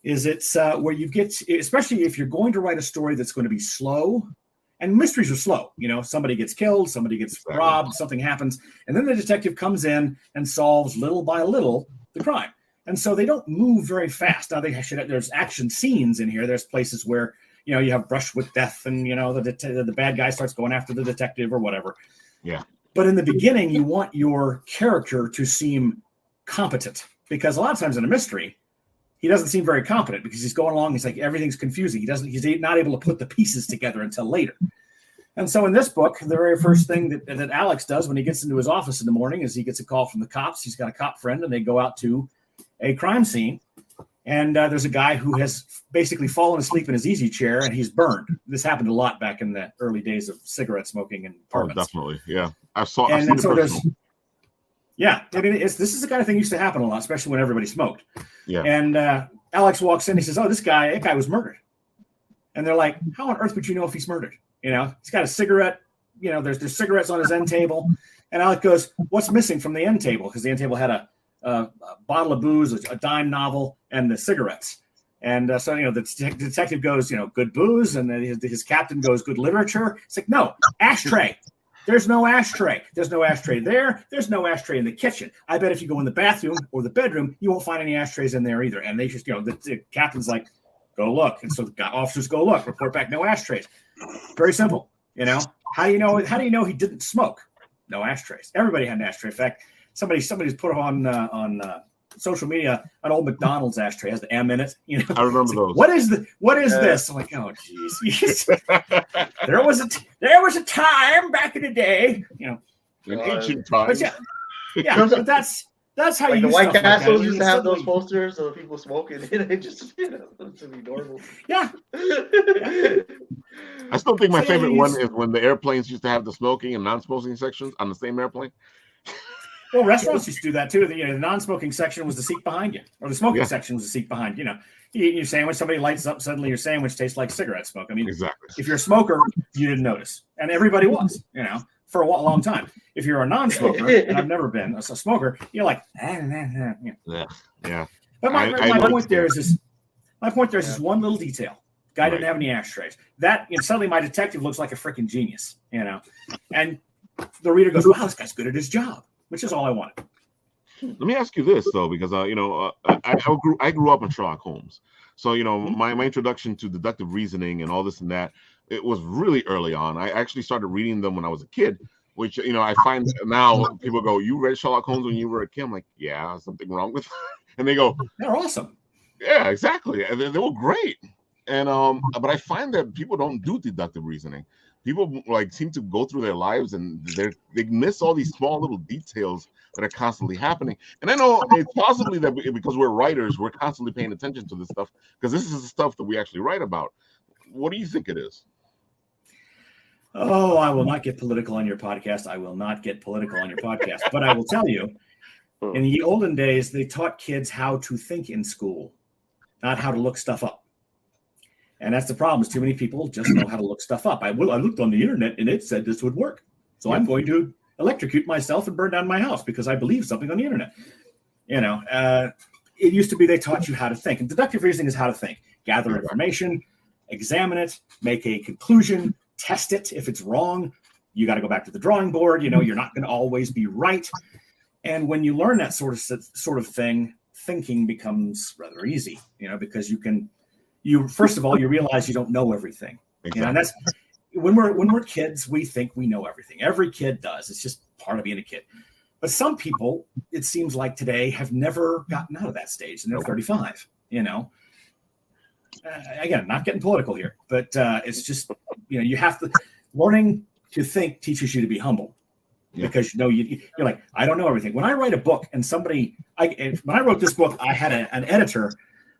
Speaker 4: it's where you get, especially if you're going to write a story that's going to be slow. And mysteries are slow. Somebody gets killed, somebody gets robbed, something happens, and then the detective comes in and solves little by little the crime. And so they don't move very fast. Now there's action scenes in here. There's places where you have brush with death, and the bad guy starts going after the detective or whatever.
Speaker 3: Yeah.
Speaker 4: But in the beginning, you want your character to seem competent, because a lot of times in a mystery, he doesn't seem very competent because he's going along. He's like, everything's confusing. He's not able to put the pieces together until later. And so in this book, the very first thing that Alex does when he gets into his office in the morning is he gets a call from the cops. He's got a cop friend, and they go out to a crime scene. And there's a guy who has basically fallen asleep in his easy chair, and he's burned. This happened a lot back in the early days of cigarette smoking and apartments.
Speaker 3: Oh, definitely. Yeah. I've seen it.
Speaker 4: Yeah, I mean, this is the kind of thing that used to happen a lot, especially when everybody smoked.
Speaker 3: Yeah.
Speaker 4: And Alex walks in. He says, "Oh, that guy was murdered." And they're like, "How on earth would you know if he's murdered?" He's got a cigarette. There's cigarettes on his end table. And Alex goes, "What's missing from the end table?" Because the end table had a bottle of booze, a dime novel, and the cigarettes. And so the detective goes, good booze, and then his captain goes, good literature. It's like, no, ashtray. There's no ashtray. There's no ashtray there. There's no ashtray in the kitchen. I bet if you go in the bathroom or the bedroom, you won't find any ashtrays in there either. And they just, the captain's like, go look. And so the officers go look, report back, no ashtrays. Very simple. How do you know he didn't smoke? No ashtrays. Everybody had an ashtray. In fact, somebody's put on social media, an old McDonald's ashtray has the M in it. You know,
Speaker 3: I remember those.
Speaker 4: What is this? I'm like, oh geez. there was a time back in the day, you know,
Speaker 3: in ancient times.
Speaker 4: But but that's how
Speaker 6: like
Speaker 4: you
Speaker 6: the White Castles
Speaker 4: like
Speaker 6: used to have those posters of people smoking. It just to be normal.
Speaker 4: Yeah.
Speaker 3: I still think my favorite one is when the airplanes used to have the smoking and non-smoking sections on the same airplane.
Speaker 4: Well, restaurants used to do that too. The non-smoking section was the seat behind you, or the smoking section was the seat behind you. You know, you eat your sandwich, somebody lights up, suddenly your sandwich tastes like cigarette smoke. I mean,
Speaker 3: exactly.
Speaker 4: If you're a smoker, you didn't notice, and everybody was, you know, for a long time. If you're a non-smoker, and I've never been a smoker, you're like,
Speaker 3: yeah.
Speaker 4: But my point there is this one little detail. Guy didn't have any ashtrays. That suddenly my detective looks like a freaking genius, you know, and the reader goes, "Wow, this guy's good at his job," which is all I wanted.
Speaker 3: Let me ask you this though, because I grew up in Sherlock Holmes, so my introduction to deductive reasoning and all this and that, it was really early on. I actually started reading them when I was a kid, which I find now people go, "You read Sherlock Holmes when you were a kid?" I'm like, "Yeah, something wrong with," and they go,
Speaker 4: "They're awesome."
Speaker 3: Yeah, exactly. And they were great. And but I find that people don't do deductive reasoning. People seem to go through their lives and they miss all these small little details that are constantly happening. And I know it's possibly that because we're writers, we're constantly paying attention to this stuff because this is the stuff that we actually write about. What do you think it is?
Speaker 4: Oh, I will not get political on your podcast. But I will tell you, in the olden days, they taught kids how to think in school, not how to look stuff up. And that's the problem, is too many people just know how to look stuff up. I looked on the internet and it said this would work. So I'm going to electrocute myself and burn down my house because I believe something on the internet. It used to be they taught you how to think. And deductive reasoning is how to think. Gather information, examine it, make a conclusion, test it. If it's wrong, you got to go back to the drawing board. You're not going to always be right. And when you learn that sort of thing, thinking becomes rather easy, because you first of all, you realize you don't know everything.
Speaker 3: Exactly.
Speaker 4: And that's when we're kids, we think we know everything. Every kid does. It's just part of being a kid. But some people, it seems like today, have never gotten out of that stage, and they're 35. Again, not getting political here, but it's just you have to learning to think teaches you to be humble. Yeah. Because you're like, I don't know everything. When I write a book, and when I wrote this book, I had an editor,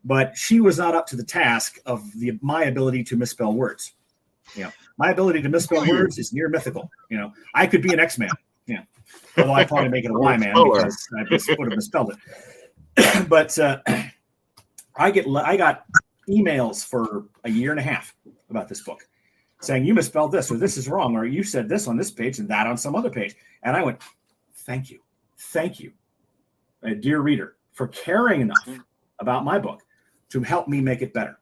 Speaker 4: but she was not up to the task of my ability to misspell words. My ability to misspell words is near mythical. I could be an X-Man. Although I probably make it a Y-Man because I just would have misspelled it. But I got emails for a year and a half about this book, saying you misspelled this, or this is wrong, or you said this on this page and that on some other page. And I went, thank you, dear reader, for caring enough about my book to help me make it better.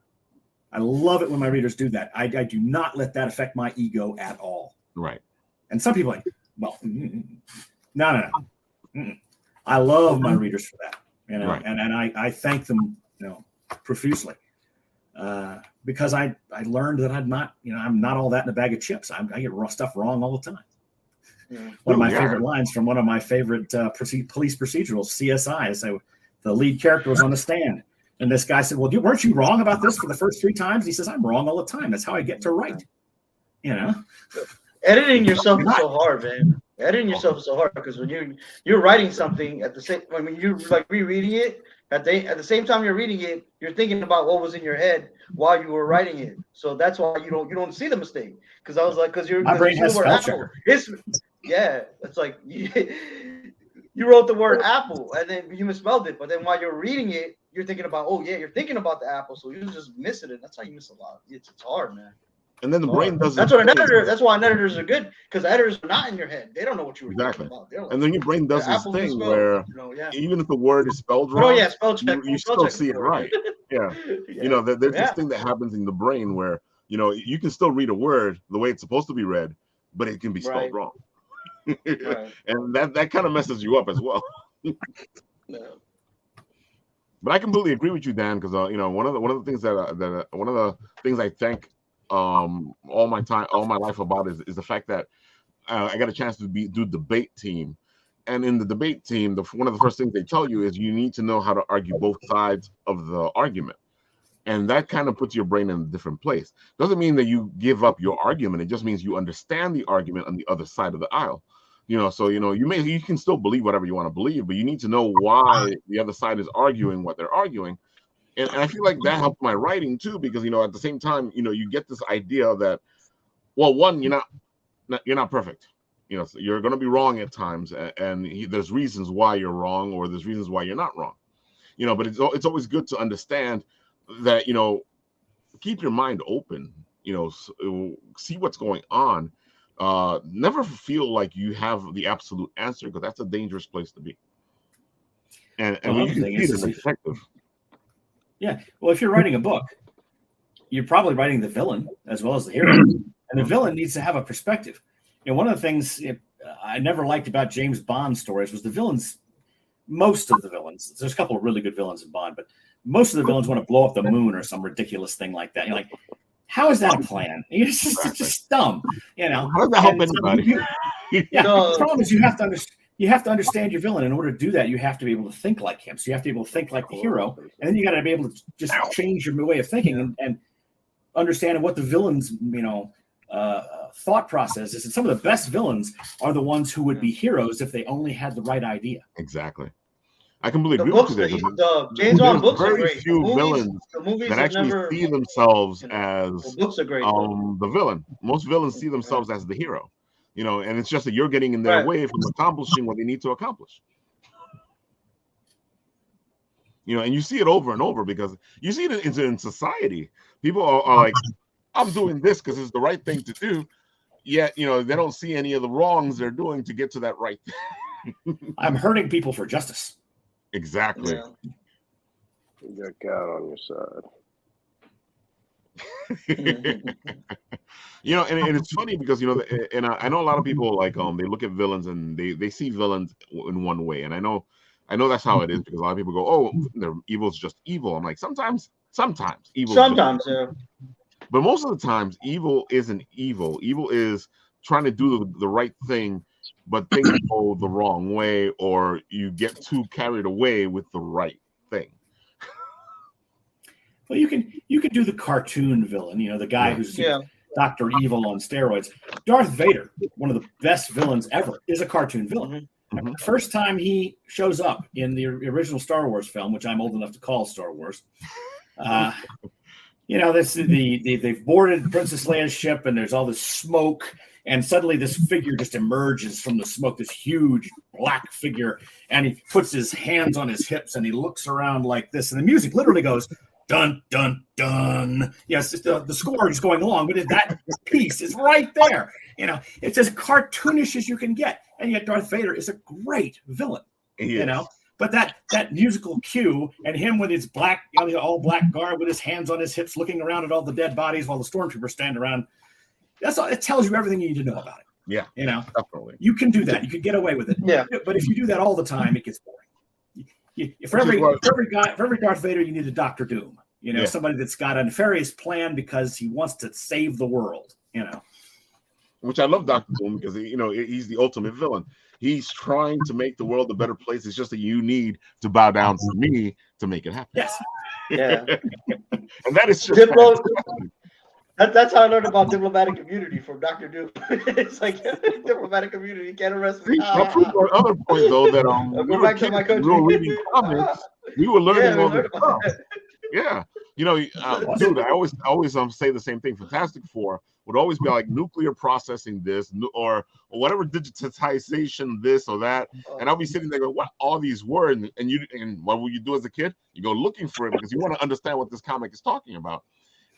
Speaker 4: I love it when my readers do that. I do not let that affect my ego at all.
Speaker 3: Right.
Speaker 4: And some people are like, well, no. I love my readers for that, right. And I thank them, profusely. Because I learned that I'm not all that in a bag of chips. I get stuff wrong all the time. Yeah. One of my favorite lines from one of my favorite police procedurals, CSI, is the lead character was on the stand, and this guy said, "Well, weren't you wrong about this for the first 3 times?" He says, "I'm wrong all the time. That's how I get to write."
Speaker 6: Editing yourself is so hard, man. Editing yourself is so hard because when you're writing something at the same when you're rereading it. At the same time you're reading it, you're thinking about what was in your head while you were writing it. So that's why you don't see the mistake. Because I was like,
Speaker 4: my brain has spell checker.
Speaker 6: It's like you wrote the word apple and then you misspelled it. But then while you're reading it, you're thinking about you're thinking about the apple. So you just missing it. That's how you miss a lot. It's hard, man.
Speaker 3: And then the brain doesn't.
Speaker 6: That's why editors are good, because editors are not in your head. They don't know what you were talking about. Like,
Speaker 3: and then your brain does this thing where even if the word is spelled wrong,
Speaker 6: spell check.
Speaker 3: You still see it right. Yeah. There's this thing that happens in the brain where you can still read a word the way it's supposed to be read, but it can be spelled wrong. Right. And that kind of messes you up as well.
Speaker 6: No.
Speaker 3: But I completely agree with you, Dan, because one of the things I thank all my life about is the fact that I got a chance to do debate team, And in the debate team, one of the first things they tell you is you need to know how to argue both sides of the argument. And that kind of puts your brain in a different place. Doesn't mean that you give up your argument. It just means you understand the argument on the other side of the aisle. So you can still believe whatever you want to believe, but you need to know why the other side is arguing what they're arguing. And I feel like that helped my writing too, because at the same time, you get this idea that, well, one, you're not perfect. So you're going to be wrong at times, and there's reasons why you're wrong, or there's reasons why you're not wrong. But it's always good to understand that, keep your mind open, see what's going on. Never feel like you have the absolute answer, because that's a dangerous place to be. And when you can see it as a detective.
Speaker 4: Yeah. Well, if you're writing a book, you're probably writing the villain as well as the hero. And the villain needs to have a perspective. One of the things I never liked about James Bond stories was the villains. Most of the villains, there's a couple of really good villains in Bond, but most of the villains want to blow up the moon or some ridiculous thing like that. You're like, how is that a plan? It's just dumb.
Speaker 3: How does that help anybody?
Speaker 4: The problem is you have to understand your villain. In order to do that, you have to be able to think like him. So you have to be able to think like the hero, and then you got to be able to just change your way of thinking and understand what the villain's thought process is. And some of the best villains are the ones who would be heroes if they only had the right idea.
Speaker 3: Exactly. I completely agree
Speaker 6: books,
Speaker 3: with you.
Speaker 6: the James Bond books are great.
Speaker 3: Few villains that actually see themselves as
Speaker 6: the books are great.
Speaker 3: The villain. Most villains see themselves as the hero. And it's just that you're getting in their way from accomplishing what they need to accomplish. And you see it over and over, because you see it in society. People are like, I'm doing this because it's the right thing to do. Yet, they don't see any of the wrongs they're doing to get to that right thing.
Speaker 4: I'm hurting people for justice.
Speaker 3: Exactly.
Speaker 6: Yeah.
Speaker 7: You got God on your side.
Speaker 3: And it's funny because and I know a lot of people they look at villains and they see villains in one way, and I know that's how it is, because a lot of people go, oh, evil's just evil. I'm like, sometimes evil.
Speaker 6: Sometimes, yeah.
Speaker 3: But most of the times, evil isn't evil. Evil is trying to do the right thing, but things go the wrong way, or you get too carried away with the right thing.
Speaker 4: Well, you can do the cartoon villain, the guy who's Dr. Evil on steroids. Darth Vader, one of the best villains ever, is a cartoon villain. Mm-hmm. The first time he shows up in the original Star Wars film, which I'm old enough to call Star Wars, they've boarded Princess Leia's ship, and there's all this smoke, and suddenly this figure just emerges from the smoke, this huge black figure, and he puts his hands on his hips, and he looks around like this, and the music literally goes, dun, dun, dun. Yes, the score is going along, but that piece is right there. It's as cartoonish as you can get, and yet Darth Vader is a great villain. But that musical cue, and him with his black, all black garb, with his hands on his hips, looking around at all the dead bodies while the stormtroopers stand around. It tells you everything you need to know about it.
Speaker 3: Yeah, definitely.
Speaker 4: You can do that. You can get away with it.
Speaker 6: Yeah.
Speaker 4: But if you do that all the time, it gets boring. For every Darth Vader, you need a Doctor Doom. Somebody that's got a nefarious plan because he wants to save the world.
Speaker 3: Which I love Dr. Doom, because he's the ultimate villain. He's trying to make the world a better place. It's just that you need to bow down to me to make it happen.
Speaker 4: Yes.
Speaker 6: Yeah.
Speaker 3: And that is just
Speaker 6: that's how I learned about diplomatic immunity from Dr. Doom. It's like diplomatic immunity, you can't arrest me.
Speaker 3: Other point though, that
Speaker 6: go back to my country.
Speaker 3: We were reading comics, we were learning all this stuff. Yeah. Dude, I always say the same thing. Fantastic Four would always be like nuclear processing this, or whatever digitization this or that, and I'll be sitting there going, what all these words, and what will you do as a kid? You go looking for it because you want to understand what this comic is talking about,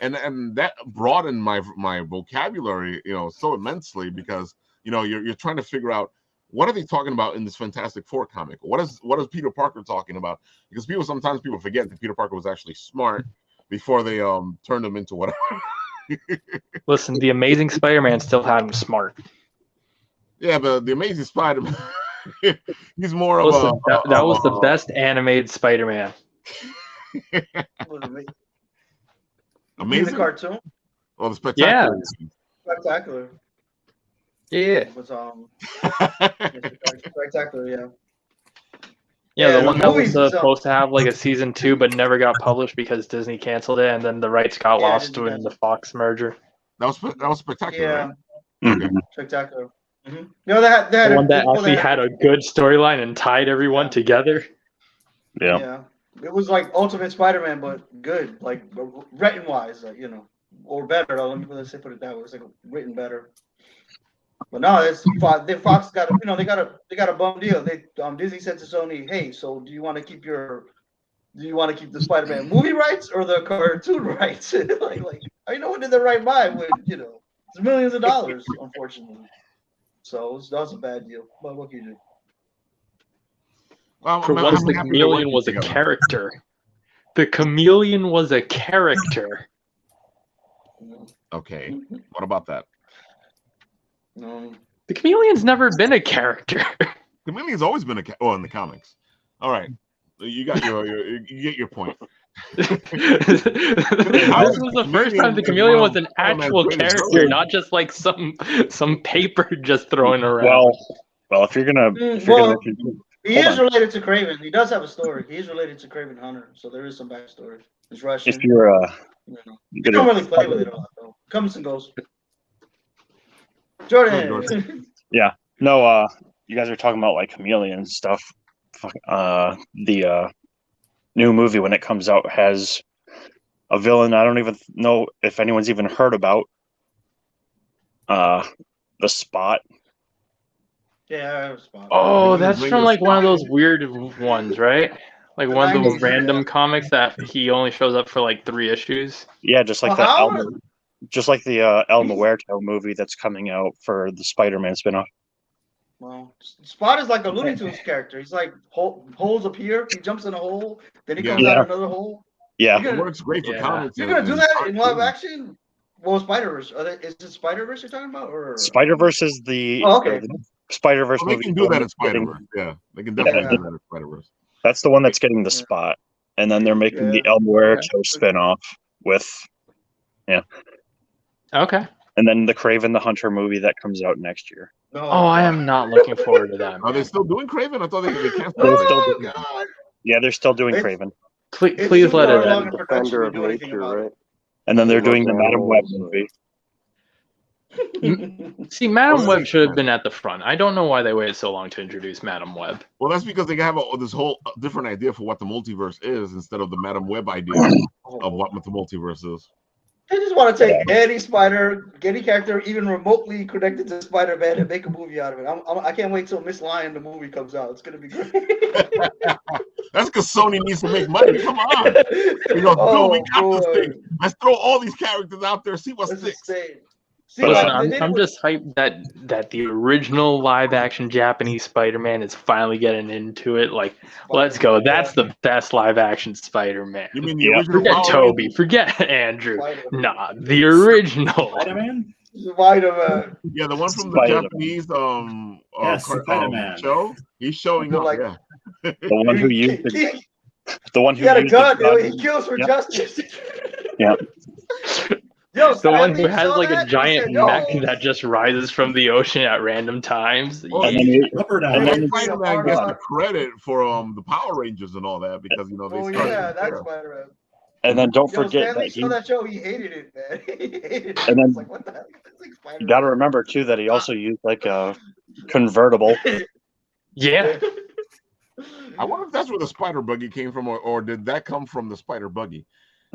Speaker 3: and that broadened my vocabulary, so immensely, because you're trying to figure out what are they talking about in this Fantastic Four comic. What is Peter Parker talking about? Because sometimes people forget that Peter Parker was actually smart before they turned him into whatever.
Speaker 5: Listen, the Amazing Spider-Man still had him smart.
Speaker 3: Yeah, but the Amazing Spider-Man, he's more of
Speaker 5: that was the best animated Spider-Man.
Speaker 3: Amazing
Speaker 6: the cartoon.
Speaker 3: Oh, the Spectacular.
Speaker 6: Spectacular.
Speaker 5: Yeah.
Speaker 6: It was spectacular. Yeah.
Speaker 5: Yeah,
Speaker 6: Yeah,
Speaker 5: the
Speaker 6: the
Speaker 5: one that was
Speaker 6: movies is,
Speaker 5: supposed to have like a season 2, but never got published because Disney canceled it, and then the rights got
Speaker 6: Yeah,
Speaker 5: lost
Speaker 6: Disney
Speaker 5: in the Fox merger.
Speaker 3: That was spectacular.
Speaker 6: Yeah,
Speaker 3: Right?
Speaker 2: Mhm.
Speaker 6: spectacular. No, they had
Speaker 5: The one that
Speaker 6: well,
Speaker 5: actually had a good storyline and tied everyone together.
Speaker 2: Yeah.
Speaker 6: Yeah, it was like Ultimate Spider-Man, but good, like written wise, like, you know, or better. Let's say put it that way. It's like written better. But no, it's Fox got a, you know, they got a bum deal. They Disney said to Sony, hey, so do you want to keep the Spider-Man movie rights or the cartoon rights? like I know what in their right mind would, you know, it's millions of dollars, unfortunately. So that was a bad deal. But what can you do?
Speaker 3: Well,
Speaker 5: For
Speaker 3: I'm
Speaker 5: once,
Speaker 3: happy
Speaker 5: the
Speaker 3: they're
Speaker 5: chameleon
Speaker 3: working
Speaker 5: was a
Speaker 3: together.
Speaker 5: character. The chameleon was a character.
Speaker 3: Okay, what about that?
Speaker 5: The chameleon's never been a character.
Speaker 3: Chameleon's always been in the comics. All right, you got you get your point.
Speaker 5: This was the first time the chameleon was an actual character, not just like some paper just thrown around.
Speaker 2: Well, if you're gonna,
Speaker 6: he is related to Kraven. He does have a story. He is related to Kraven Hunter, so there is some backstory. He's Russian.
Speaker 2: if you're
Speaker 6: you don't really play with it a lot, though. Comes and goes. Jordan.
Speaker 2: Yeah. No, you guys are talking about like chameleon stuff. The new movie, when it comes out, has a villain I don't even know if anyone's even heard about. The Spot.
Speaker 6: Yeah, I have a Spot.
Speaker 5: Oh, that's from like one of those weird ones, right? Like one of the
Speaker 6: 90s,
Speaker 5: random comics that he only shows up for like 3 issues.
Speaker 2: Yeah, just like the El Muerto movie that's coming out for the Spider-Man spinoff.
Speaker 6: Well, Spot is like a Looney Tunes character. He's like holes appear, he jumps in a hole, then he comes out another hole.
Speaker 2: Yeah,
Speaker 3: it works great for comics.
Speaker 6: You're gonna do that in live action? Well, Spider-Verse. Is it Spider-Verse you're talking about, or
Speaker 2: Spider-Verse is the Spider-Verse
Speaker 3: They
Speaker 2: movie.
Speaker 3: can do that in Spider-Verse. Yeah, they can definitely do that in Spider-Verse.
Speaker 2: That's the one that's getting the Spot, and then they're making the El Muerto spinoff with,
Speaker 5: Okay.
Speaker 2: and then the Kraven the Hunter movie that comes out next year.
Speaker 5: Oh, I am not looking forward to that.
Speaker 3: Are they still doing Kraven? I thought they canceled.
Speaker 2: They're still doing Kraven.
Speaker 5: Please let it end.
Speaker 7: Defender of nature, right?
Speaker 2: And then they're doing the Madam Web movie.
Speaker 5: See, Madam Web should have been at the front. I don't know why they waited so long to introduce Madam Web.
Speaker 3: Well, that's because they have this whole different idea for what the multiverse is instead of the Madam Web idea of what the multiverse is.
Speaker 6: They just want to take any character, even remotely connected to Spider-Man, and make a movie out of it. I can't wait till Miss Lion the movie comes out. It's gonna be great.
Speaker 3: That's because Sony needs to make money. Come on, we got this thing. Let's throw all these characters out there. See what sticks.
Speaker 5: See, listen, I'm just hyped that the original live-action Japanese Spider-Man is finally getting into it. Like, let's go. That's the best live-action Spider-Man.
Speaker 3: You mean the original?
Speaker 5: Forget Toby. Forget Andrew. Nah, the original.
Speaker 6: Spider-Man.
Speaker 3: Yeah, the one from the Japanese show. He's showing up. Yeah.
Speaker 2: The one who used the one who
Speaker 6: he had a gun. He kills for justice.
Speaker 2: Yeah.
Speaker 6: Yo,
Speaker 5: the one who has like a giant mech that just rises from the ocean at random times.
Speaker 3: Well, and then Spider-Man gets the credit for the Power Rangers and all that because they started.
Speaker 6: That's Spider-Man.
Speaker 2: And then don't forget
Speaker 6: Stanley saw that show. He hated it, man. He hated it.
Speaker 2: And then
Speaker 6: like, what the heck? Like
Speaker 2: you got to remember too that he also used like a convertible.
Speaker 5: Yeah.
Speaker 3: I wonder if that's where the Spider Buggy came from, or did that come from the Spider Buggy?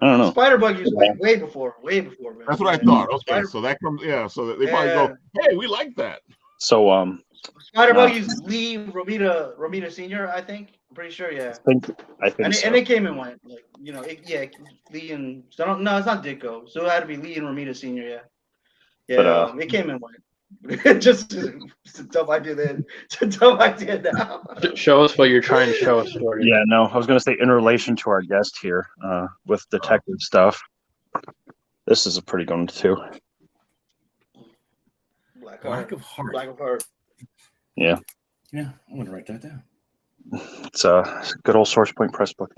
Speaker 2: I don't know.
Speaker 6: Spider Buggy was way before, man.
Speaker 3: That's what I thought. Okay, so that comes, so they probably go, hey, we like that.
Speaker 2: So
Speaker 6: Spider Buggy's Lee Romita Senior, I think. I'm pretty sure, yeah.
Speaker 2: I think so.
Speaker 6: And it came and went, like Lee and it's not Ditko, so it had to be Lee and Romita Senior, yeah. It came and went. Just it's a dumb idea then. It's a dumb idea now.
Speaker 5: Show us what you're trying to show us, Jordan.
Speaker 2: Yeah, no, I was going to say in relation to our guest here with detective stuff. This is a pretty good one too.
Speaker 8: Black of Heart.
Speaker 6: Black of Heart.
Speaker 2: Yeah.
Speaker 8: Yeah, I'm going to write that down.
Speaker 2: It's a good old Source Point Press book.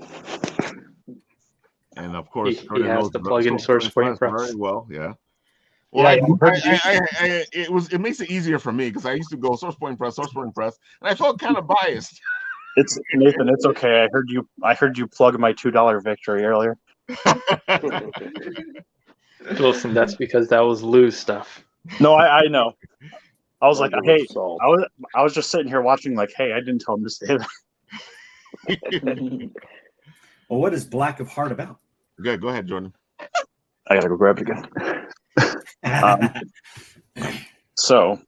Speaker 3: And of course,
Speaker 5: he has to plug in Source Point Press
Speaker 3: very well. Yeah. Well,
Speaker 5: Yeah,
Speaker 3: it makes it easier for me because I used to go Source Point Press, and I felt kind of biased.
Speaker 2: It's Nathan. It's okay. I heard you plug my $2 victory earlier.
Speaker 5: Listen, that's because that was Lou's stuff.
Speaker 2: No, I know. I was like,
Speaker 7: Regular
Speaker 2: hey,
Speaker 7: salt.
Speaker 2: I was just sitting here watching, like, hey, I didn't tell him to say that.
Speaker 4: Well, what is Black of Heart about?
Speaker 3: Okay, go ahead, Jordan.
Speaker 2: I gotta go grab it again. So,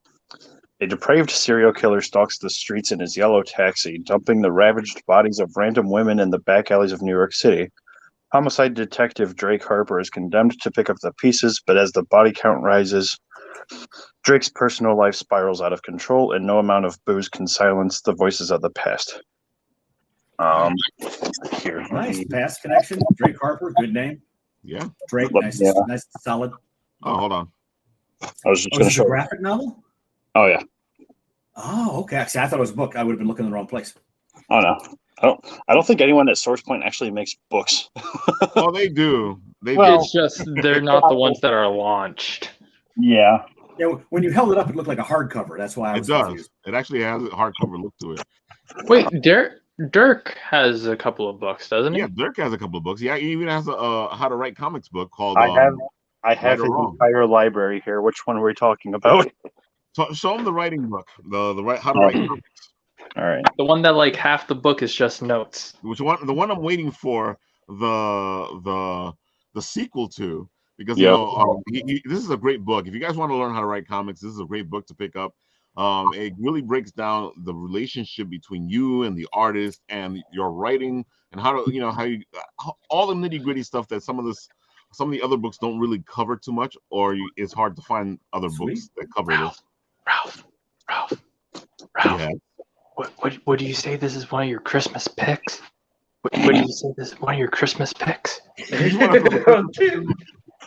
Speaker 2: a depraved serial killer stalks the streets in his yellow taxi, dumping the ravaged bodies of random women in the back alleys of New York City. Homicide detective Drake Harper is condemned to pick up the pieces, but as the body count rises, Drake's personal life spirals out of control, and no amount of booze can silence the voices of the past. Here.
Speaker 4: Nice past connection. Drake Harper, good name.
Speaker 3: Yeah.
Speaker 4: Drake, nice,
Speaker 2: Yeah.
Speaker 4: nice, solid.
Speaker 3: Oh, hold on.
Speaker 2: I was just
Speaker 4: Oh,
Speaker 2: going to
Speaker 4: is this a
Speaker 2: show.
Speaker 4: graphic novel?
Speaker 2: Oh yeah.
Speaker 4: Oh, okay. See, I thought it was a book. I would have been looking in the wrong place.
Speaker 2: Oh no. I don't think anyone at Source Point actually makes books.
Speaker 3: Oh, they do. They
Speaker 2: Well-
Speaker 5: It's just they're not the ones that are launched.
Speaker 2: Yeah.
Speaker 4: Yeah, when you held it up, it looked like a hardcover. That's why I
Speaker 3: do. It
Speaker 4: was
Speaker 3: does.
Speaker 4: confused.
Speaker 3: It actually has a hardcover look to it.
Speaker 5: Wait, Dirk has a couple of books, doesn't he?
Speaker 3: Yeah, Dirk has a couple of books. Yeah, he even has a how to write comics book called.
Speaker 2: I have
Speaker 3: Right
Speaker 2: his
Speaker 3: or Wrong.
Speaker 2: entire library here. Which one were we talking about?
Speaker 3: Show him the writing book. The how to write comics.
Speaker 2: All right.
Speaker 5: The one that like half the book is just notes.
Speaker 3: Which one? The one I'm waiting for the sequel to, because you
Speaker 2: Yep.
Speaker 3: know this is a great book. If you guys want to learn how to write comics, this is a great book to pick up. It really breaks down the relationship between you and the artist and your writing and how to all the nitty gritty stuff that some of the other books don't really cover too much, or it's hard to find other books that cover this.
Speaker 5: Ralph.
Speaker 3: Yeah.
Speaker 5: What do you say? This is one of your Christmas picks? What do you say? This is one of your Christmas picks?
Speaker 3: Dude,
Speaker 6: you guys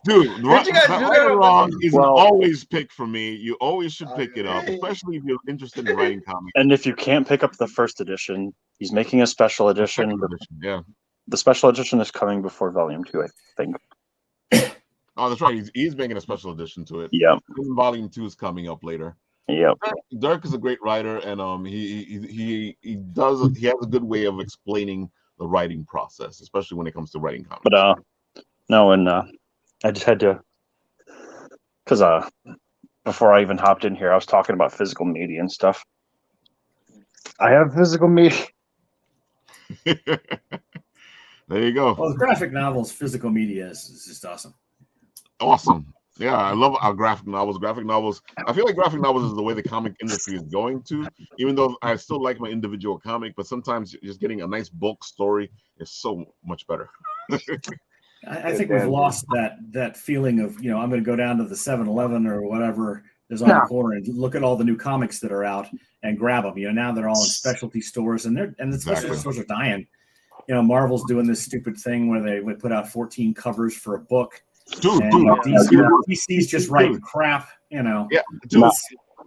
Speaker 6: do
Speaker 3: Right or
Speaker 6: that?
Speaker 3: Wrong is an
Speaker 2: Well-
Speaker 3: always pick for me. You always should pick it up, especially if you're interested in writing comics.
Speaker 2: And if you can't pick up the first edition, he's making a special edition.
Speaker 3: Second edition, yeah.
Speaker 2: The special edition is coming before Volume 2, I think.
Speaker 3: Oh, that's right. He's making a special edition to it.
Speaker 2: Yep.
Speaker 3: Volume 2 is coming up later.
Speaker 2: Yep.
Speaker 3: Dirk is a great writer, and he has a good way of explaining the writing process, especially when it comes to writing comics.
Speaker 2: But no, and I just had to, because before I even hopped in here, I was talking about physical media and stuff. I have physical media.
Speaker 3: There you go.
Speaker 4: Well, the graphic novels, physical media is just awesome.
Speaker 3: Awesome. Yeah, I love our graphic novels. Graphic novels. I feel like graphic novels is the way the comic industry is going to, even though I still like my individual comic, but sometimes just getting a nice bulk story is so much better.
Speaker 4: I think we've lost that feeling of, I'm going to go down to the 7-Eleven or whatever is on the corner and look at all the new comics that are out and grab them. Now they're all in specialty stores, and the specialty stores are dying. Marvel's doing this stupid thing where they would put out 14 covers for a book.
Speaker 3: Dude,
Speaker 4: DC's just writing crap,
Speaker 3: Yeah, dude.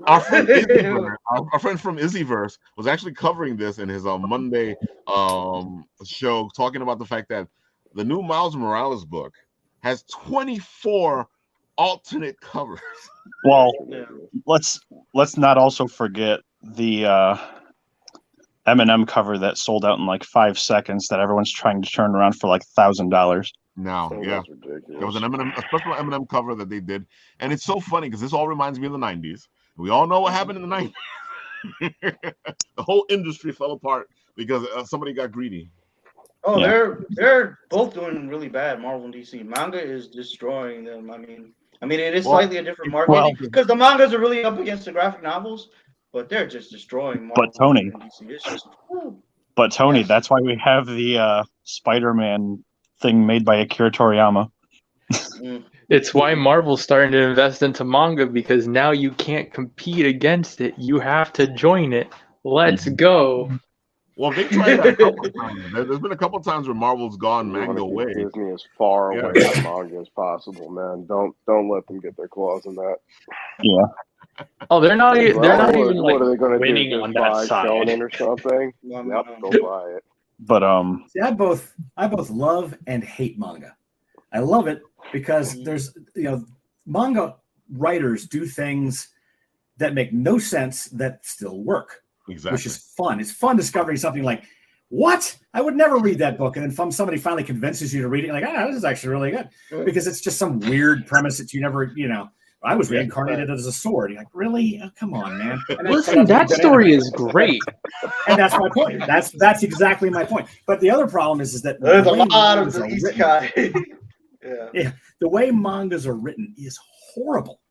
Speaker 3: Our friend from Izzyverse was actually covering this in his Monday show, talking about the fact that the new Miles Morales book has 24 alternate covers.
Speaker 2: Well, let's not also forget the Eminem cover that sold out in like 5 seconds that everyone's trying to turn around for like $1,000.
Speaker 3: No, yeah, there was a special Eminem cover that they did, and it's so funny because this all reminds me of the '90s. We all know what happened in the '90s. The whole industry fell apart because somebody got greedy.
Speaker 6: Oh, yeah. They're both doing really bad. Marvel and DC manga is destroying them. I mean, it is slightly a different market because the mangas are really up against the graphic novels, but they're just destroying Marvel.
Speaker 2: But Tony,
Speaker 6: and DC. It's just,
Speaker 2: that's why we have the Spider-Man thing made by Akira Toriyama.
Speaker 5: It's why Marvel's starting to invest into manga, because now you can't compete against it. You have to join it. Let's go.
Speaker 3: Well, they tried that a couple of times. There's been a couple of times where Marvel's gone manga away.
Speaker 7: Disney as far away from manga as possible, man. Don't let them get their claws in that.
Speaker 2: Yeah.
Speaker 5: Oh, they're not even
Speaker 7: what are
Speaker 5: like
Speaker 7: they gonna
Speaker 5: winning
Speaker 7: do?
Speaker 5: on
Speaker 7: Just
Speaker 5: that
Speaker 7: buy
Speaker 5: side.
Speaker 7: Shonen or something? Yep, go buy it.
Speaker 2: But
Speaker 4: See, I both love and hate manga. I love it because there's manga writers do things that make no sense that still work,
Speaker 3: Exactly.
Speaker 4: which is fun. It's fun discovering something like, what? I would never read that book. And then somebody finally convinces you to read it. Like, this is actually really good. Because it's just some weird premise that you never, I was reincarnated as a sword. You're like, really? Oh, come on, man.
Speaker 5: Listen, that story is great.
Speaker 4: And that's my point. That's exactly my point. But the other problem is that
Speaker 6: there's a lot of the isekai.
Speaker 4: Yeah, the way mangas are written is horrible.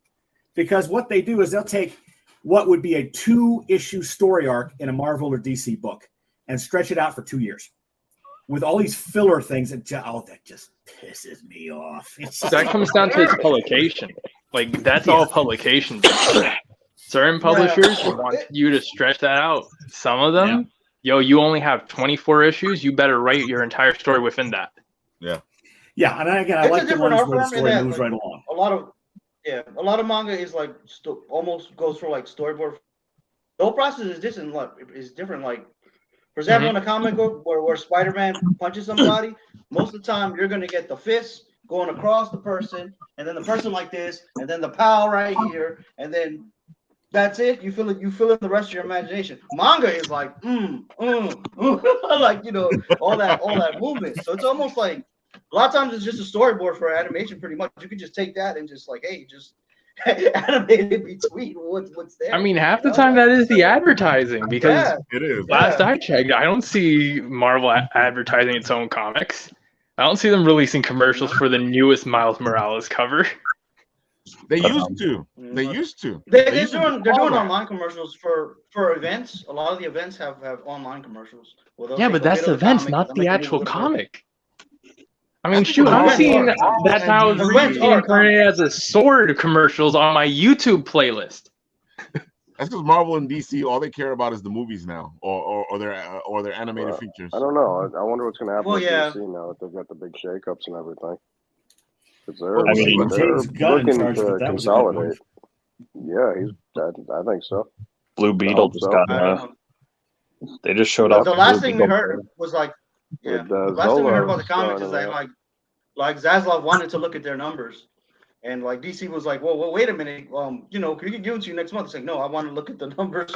Speaker 4: Because what they do is they'll take what would be a 2-issue story arc in a Marvel or DC book and stretch it out for 2 years with all these filler things. That just pisses me off.
Speaker 5: That comes down to its publication. Like, that's all publication. Certain publishers want you to stretch that out. Some of them, you only have 24 issues. You better write your entire story within that.
Speaker 3: Yeah.
Speaker 4: Yeah, and again, I like the ones where the story moves right along.
Speaker 6: A lot of manga is like almost goes through like storyboard. The whole process is different. Like, for example, in a comic book where Spider-Man punches somebody, most of the time you're gonna get the fist going across the person, and then the person like this, and then the pow right here, and then that's it. You fill in the rest of your imagination. Manga is like like all that movement. So it's almost like a lot of times it's just a storyboard for animation. Pretty much, you could just take that and just animate it between what's there.
Speaker 5: I mean, half the time that is the advertising, because
Speaker 3: it is.
Speaker 5: Last I checked, I don't see Marvel advertising its own comics. I don't see them releasing commercials for the newest Miles Morales cover.
Speaker 3: They used to.
Speaker 6: They're doing online commercials for events. A lot of the events have online commercials.
Speaker 5: But that's events, not the actual comic. I mean, shoot, I'm seeing That's How It's Reincarnated as a Sword commercials on my YouTube playlist.
Speaker 3: That's because Marvel and DC, all they care about is the movies now, or their animated features.
Speaker 7: I don't know. I wonder what's going to happen with
Speaker 6: DC
Speaker 7: now that they've got the big shakeups and everything. Because
Speaker 4: they're
Speaker 7: looking to consolidate. Yeah, I think so.
Speaker 2: Blue Beetle just got. They just showed up.
Speaker 6: The last thing we heard was like, the last thing we heard about the comics is that like Zaslav wanted to look at their numbers. And like DC was like, well, wait a minute, can we give it to you next month? It's like, no, I want to look at the numbers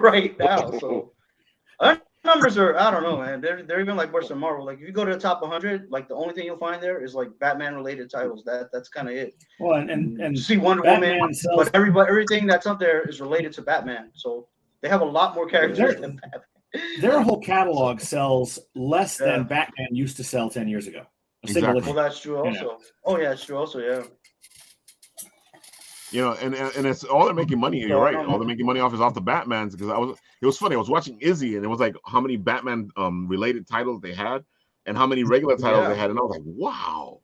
Speaker 6: right now. So our numbers are, I don't know, man. They're even like worse than Marvel. Like if you go to the top 100, like the only thing you'll find there is like Batman related titles. That's kind of it.
Speaker 4: Well, and
Speaker 6: you see Wonder Woman, but everything that's up there is related to Batman. So they have a lot more characters than Batman.
Speaker 4: Their whole catalog sells less than Batman used to sell 10 years ago.
Speaker 3: Exactly.
Speaker 6: Well, that's true also. Oh yeah, it's true also, yeah.
Speaker 3: And it's all they're making money. You're right. All they're making money off is off the Batmans. Because it was funny. I was watching Izzy, and it was like how many Batman related titles they had, and how many regular titles they had, and I was like, wow.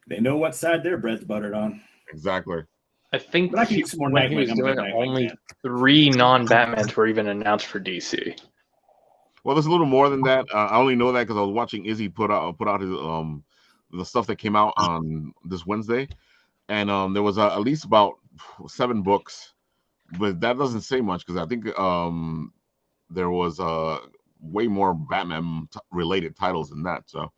Speaker 4: They know what side their bread's buttered on.
Speaker 3: Exactly.
Speaker 5: I think
Speaker 4: but I can some more
Speaker 5: when he was doing only 3 non-Batmans were even announced for DC.
Speaker 3: Well, there's a little more than that. I only know that because I was watching Izzy put out his the stuff that came out on this Wednesday. And there was at least about 7 books, but that doesn't say much because I think there was way more Batman-related titles than that. So,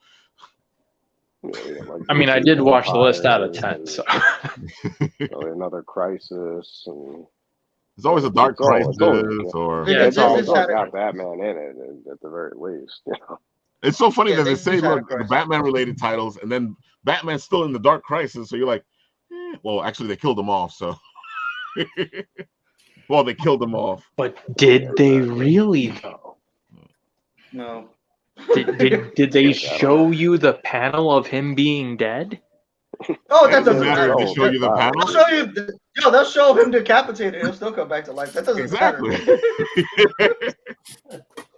Speaker 5: I mean, I did watch the list out of 10. So,
Speaker 7: another Crisis, and
Speaker 3: there's always a Dark Crisis,
Speaker 5: it's
Speaker 7: all got Batman in it at the very least.
Speaker 3: It's so funny that they say the Batman-related titles, and then Batman's still in the Dark Crisis. So you're like. Well, actually, they killed them off. So, they killed them off.
Speaker 5: But did they really though?
Speaker 6: No.
Speaker 5: Did they show you the panel of him being dead?
Speaker 6: Oh, that doesn't matter.
Speaker 3: They show you the panel.
Speaker 6: They'll show you. They'll show him decapitated. He'll still come back to life. That doesn't matter.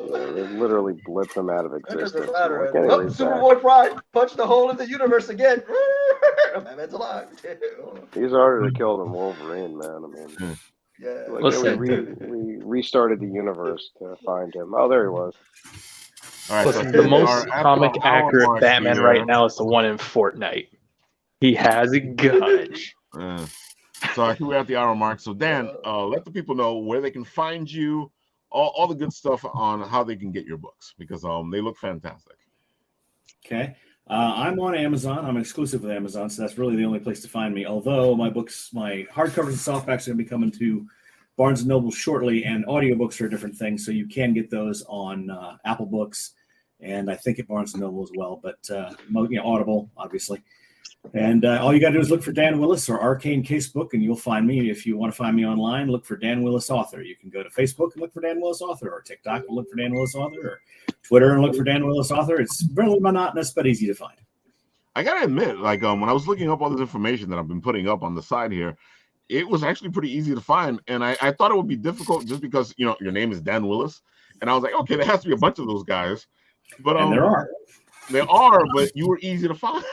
Speaker 7: They literally blipped him out of existence.
Speaker 6: That doesn't matter. Superboy Pride punched the hole in the universe again. Batman's alive.
Speaker 7: He's harder to kill than Wolverine, man. I mean,
Speaker 5: listen,
Speaker 7: we restarted the universe to find him. Oh, there he was.
Speaker 3: All right,
Speaker 5: listen, the most comic accurate Batman right now is the one in Fortnite. He has a gun.
Speaker 3: So I think we're at the hour mark. So Dan, let the people know where they can find you, all the good stuff on how they can get your books because they look fantastic.
Speaker 4: Okay. I'm on Amazon. I'm exclusive with Amazon, so that's really the only place to find me. Although my books, my hardcovers and softbacks are going to be coming to Barnes & Noble shortly, and audiobooks are a different thing, so you can get those on Apple Books, and I think at Barnes & Noble as well, but Audible, obviously. And all you got to do is look for Dan Willis or Arcane Casebook, and you'll find me. If you want to find me online, look for Dan Willis Author. You can go to Facebook and look for Dan Willis Author, or TikTok and look for Dan Willis Author, or Twitter and look for Dan Willis Author. It's really monotonous, but easy to find.
Speaker 3: I got to admit, like when I was looking up all this information that I've been putting up on the side here, it was actually pretty easy to find. And I thought it would be difficult just because, your name is Dan Willis. And I was like, okay, there has to be a bunch of those guys. But
Speaker 4: and there are.
Speaker 3: There are, but you were easy to find.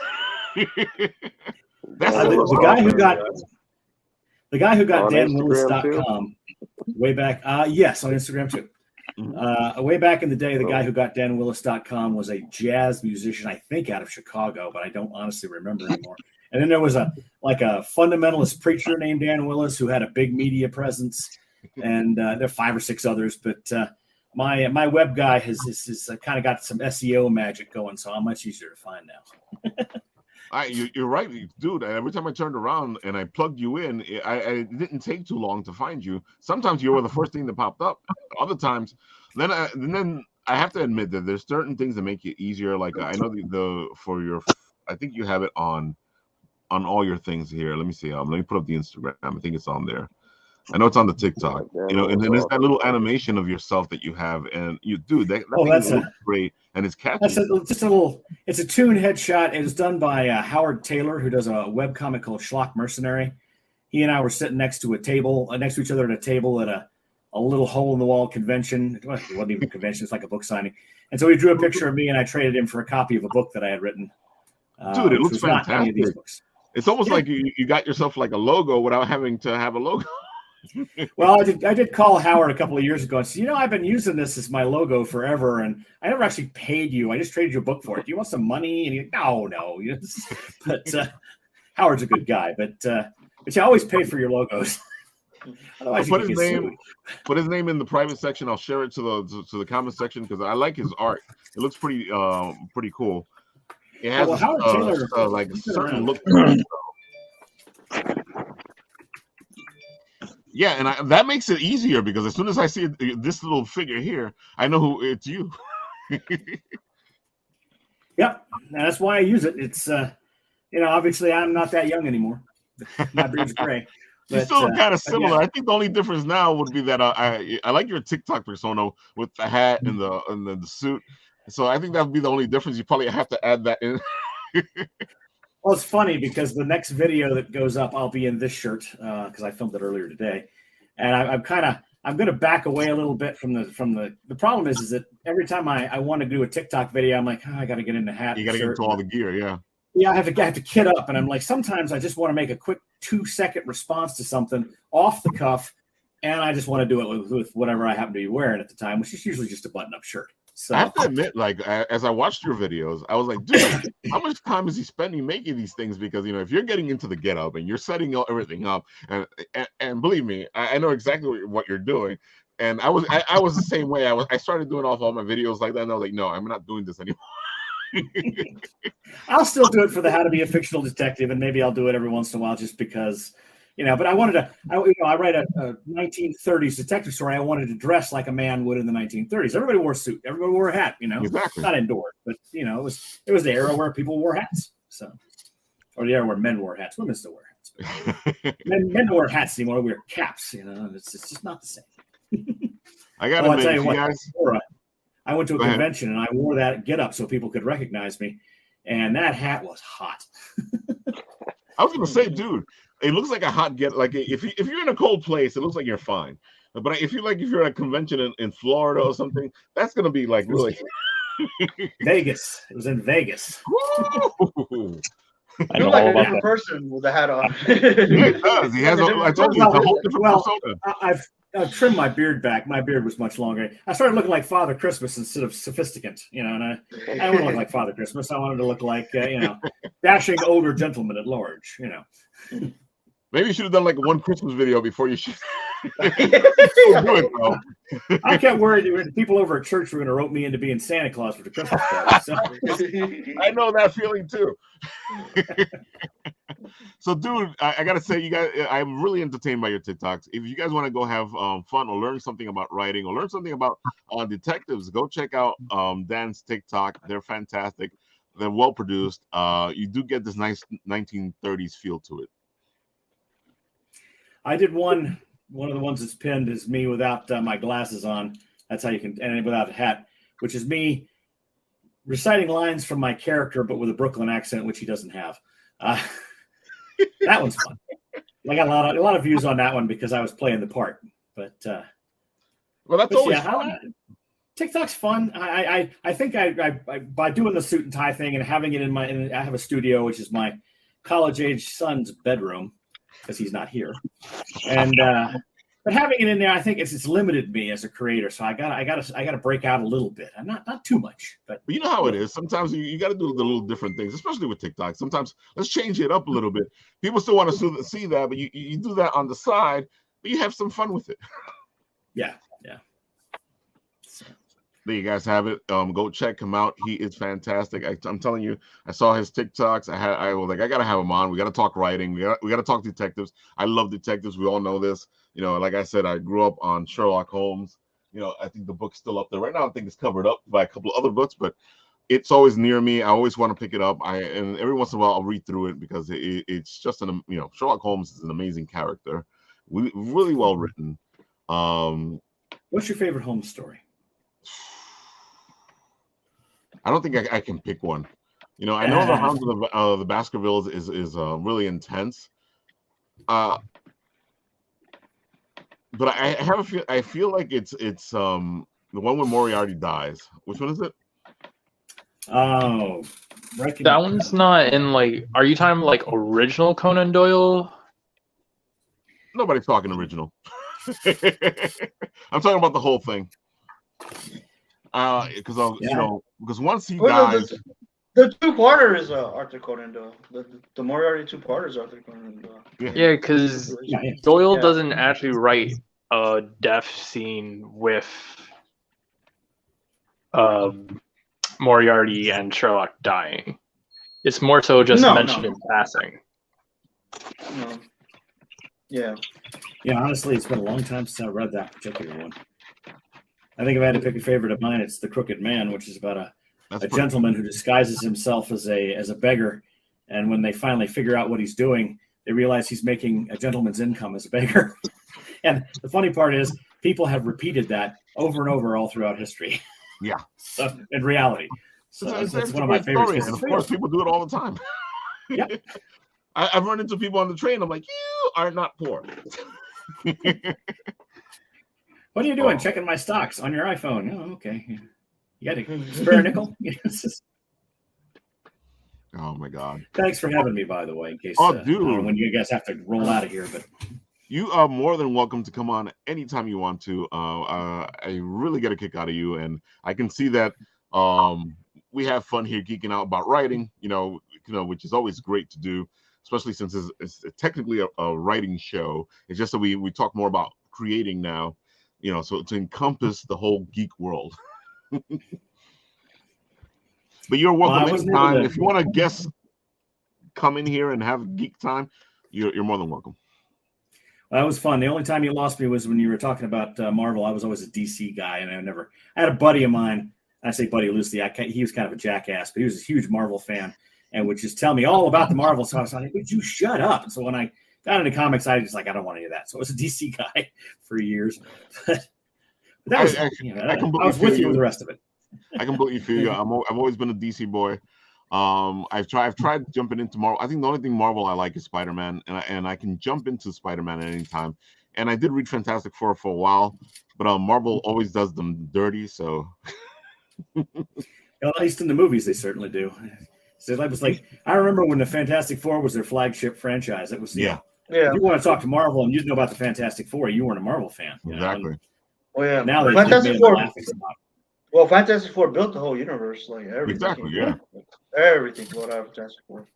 Speaker 4: That's the guy who got danwillis.com way back. Yes, on Instagram too. Way back in the day, the guy who got danwillis.com was a jazz musician, I think out of Chicago, but I don't honestly remember anymore. And then there was a fundamentalist preacher named Dan Willis who had a big media presence, and there are 5 or 6 others. But my web guy has kind of got some SEO magic going, so I'm much easier to find now.
Speaker 3: You're right, dude. Every time I turned around and I plugged you in, it didn't take too long to find you. Sometimes you were the first thing that popped up. Other times, then I have to admit that there's certain things that make it easier. Like I know I think you have it on all your things here. Let me see. Let me put up the Instagram. I think it's on there. I know it's on the TikTok. And then there's that little animation of yourself that you have, and that's great. And it's catchy.
Speaker 4: It's a toon headshot. It was done by Howard Taylor, who does a webcomic called Schlock Mercenary. He and I were sitting next to each other at a table at a little hole in the wall convention. It wasn't even a convention, it's like a book signing. And so he drew a picture of me, and I traded him for a copy of a book that I had written.
Speaker 3: Dude, it looks fantastic. It's almost like you got yourself like a logo without having to have a logo.
Speaker 4: Well, I did call Howard a couple of years ago and said, I've been using this as my logo forever, and I never actually paid you. I just traded you a book for it. Do you want some money? And he's like, no. But Howard's a good guy, but you always pay for your logos.
Speaker 3: Put his name in the private section. I'll share it to the comment section because I like his art. It looks pretty cool. It has
Speaker 4: Howard Taylor,
Speaker 3: like a certain look. Yeah, and that makes it easier because as soon as I see this little figure here, I know who it's you.
Speaker 4: Yep, and that's why I use it. It's obviously I'm not that young anymore. My beard's gray.
Speaker 3: You still look kind of similar. Yeah. I think the only difference now would be that I like your TikTok persona with the hat and the suit. So I think that would be the only difference. You probably have to add that in.
Speaker 4: Well, it's funny because the next video that goes up, I'll be in this shirt because I filmed it earlier today, and I'm going to back away a little bit from the problem is that every time I want to do a TikTok video, I'm like, I got to get in the hat.
Speaker 3: You got to get into all the gear, yeah.
Speaker 4: Yeah, I have to kit up, and I'm like, sometimes I just want to make a quick 2-second response to something off the cuff, and I just want to do it with whatever I happen to be wearing at the time, which is usually just a button-up shirt. So.
Speaker 3: I have to admit, like, as I watched your videos, I was like, dude, how much time is he spending making these things? Because, if you're getting into the get-up and you're setting everything up, and believe me, I know exactly what you're doing. And I was the same way. I started doing all my videos like that, and I was like, no, I'm not doing this anymore.
Speaker 4: I'll still do it for the How to Be a Fictional Detective, and maybe I'll do it every once in a while just because, but I wanted to, I write a 1930s detective story. I wanted to dress like a man would in the 1930s. Everybody wore a suit. Everybody wore a hat,
Speaker 3: Exactly. Not
Speaker 4: indoors, but, it was the era where people wore hats. So, or the era where men wore hats. Women still wear hats. men don't wear hats anymore. We wear caps, it's just not the same.
Speaker 3: I got to tell you what,
Speaker 4: guys. I went to a convention and I wore that get up so people could recognize me. And that hat was hot.
Speaker 3: I was going to say, dude, it looks like a hot get. Like if you're in a cold place, it looks like you're fine. But if you're at a convention in Florida or something, that's going to be like really
Speaker 4: Vegas. It was in Vegas.
Speaker 6: I know like a different person with the hat on.
Speaker 3: He does. He has. I told you, it's a whole different persona.
Speaker 4: I've trimmed my beard back. My beard was much longer. I started looking like Father Christmas instead of sophisticant, and I don't want to look like Father Christmas. I wanted to look like, dashing older gentleman at large,
Speaker 3: Maybe you should have done like one Christmas video before you should. Do it, bro.
Speaker 4: I kept worried that people over at church were going to rope me into being Santa Claus for the Christmas party. So.
Speaker 3: I know that feeling too. So, dude, I gotta say, you guys, I'm really entertained by your TikToks. If you guys want to go have fun or learn something about writing or learn something about detectives, go check out Dan's TikTok. They're fantastic. They're well produced. You do get this nice 1930s feel to it.
Speaker 4: I did one of the ones that's pinned is me without my glasses on. That's how you can, and without a hat, which is me reciting lines from my character, but with a Brooklyn accent, which he doesn't have. That one's fun. I got a lot of views on that one because I was playing the part. But
Speaker 3: well, that's always fun.
Speaker 4: TikTok's fun. I think I by doing the suit and tie thing and having it I have a studio, which is my college age son's bedroom because he's not here, and but having it in there, I think it's limited me as a creator. So I gotta break out a little bit. I'm not too much, but
Speaker 3: you know how it is. Sometimes you got to do the little different things, especially with TikTok. Sometimes let's change it up a little bit. People still want to see that, but you do that on the side, but you have some fun with it.
Speaker 4: Yeah.
Speaker 3: So. There you guys have it. Go check him out. He is fantastic. I'm telling you, I saw his TikToks. I was like, I gotta have him on. We gotta talk writing. We gotta talk detectives. I love detectives. We all know this. You know, like I said, I grew up on Sherlock Holmes. You know, I think the book's still up there right now. I think it's covered up by a couple of other books, but it's always near me. I always want to pick it up. And every once in a while I'll read through it because it's just Sherlock Holmes is an amazing character, really well written.
Speaker 4: What's your favorite Holmes story?
Speaker 3: I don't think I can pick one. You know, I know the Hounds of the Baskervilles is really intense. But I feel like it's the one where Moriarty dies. Which one is it?
Speaker 4: Oh,
Speaker 5: that one's not in are you talking original Conan Doyle?
Speaker 3: Nobody's talking original. I'm talking about the whole thing. Because once he dies,
Speaker 6: the two-parter is Arthur Conan Doyle. The Moriarty two-parter is Arthur Conan Doyle.
Speaker 5: Yeah, because Doyle doesn't actually write a death scene with Moriarty and Sherlock dying. It's more so just mentioned in passing.
Speaker 6: No. Yeah.
Speaker 4: Yeah, honestly, it's been a long time since I read that particular one. I think if I had to pick a favorite of mine, it's The Crooked Man, which is about a gentleman who disguises himself as a beggar, and when they finally figure out what he's doing, they realize he's making a gentleman's income as a beggar. And the funny part is, people have repeated that over and over all throughout history.
Speaker 3: Yeah.
Speaker 4: So in reality, it's one of my favorites.
Speaker 3: And of course, people do it all the time.
Speaker 4: Yeah.
Speaker 3: I've run into people on the train. I'm like, you are not poor.
Speaker 4: What are you doing? Checking my stocks on your iPhone. Oh, okay. You got a spare nickel?
Speaker 3: Oh my God!
Speaker 4: Thanks for having me, by the way. In case
Speaker 3: dude,
Speaker 4: when you guys have to roll out of here, but
Speaker 3: you are more than welcome to come on anytime you want to. I really get a kick out of you, and I can see that we have fun here geeking out about writing. You know, which is always great to do, especially since it's technically a writing show. It's just that we talk more about creating now. You know, so to encompass the whole geek world. But you're welcome anytime. If you want to guest, come in here and have geek time, you're more than welcome.
Speaker 4: That was fun. The only time you lost me was when you were talking about Marvel. I was always a DC guy, and I had a buddy of mine. I say buddy loosely. He was kind of a jackass, but he was a huge Marvel fan and would just tell me all about the Marvel. So I was like, would you shut up? And so when I got into comics, I was like, I don't want any of that. So I was a DC guy for years. But that was, I was with you with the rest of it.
Speaker 3: I completely feel you. I've always been a DC boy. I've tried jumping into Marvel. I think the only thing Marvel I like is Spider-Man, and I can jump into Spider-Man at any time. And I did read Fantastic Four for a while, but Marvel always does them dirty. So,
Speaker 4: at least in the movies, they certainly do. So I was like, I remember when the Fantastic Four was their flagship franchise. It was
Speaker 6: Yeah.
Speaker 4: If you want to talk to Marvel and you know about the Fantastic Four, you weren't a Marvel fan.
Speaker 3: Exactly.
Speaker 6: Oh yeah.
Speaker 4: Now they
Speaker 6: Fantastic Four.
Speaker 4: Well,
Speaker 6: Fantastic Four built the whole universe, like everything.
Speaker 3: Exactly. Yeah.
Speaker 6: Everything brought out of Fantastic Four.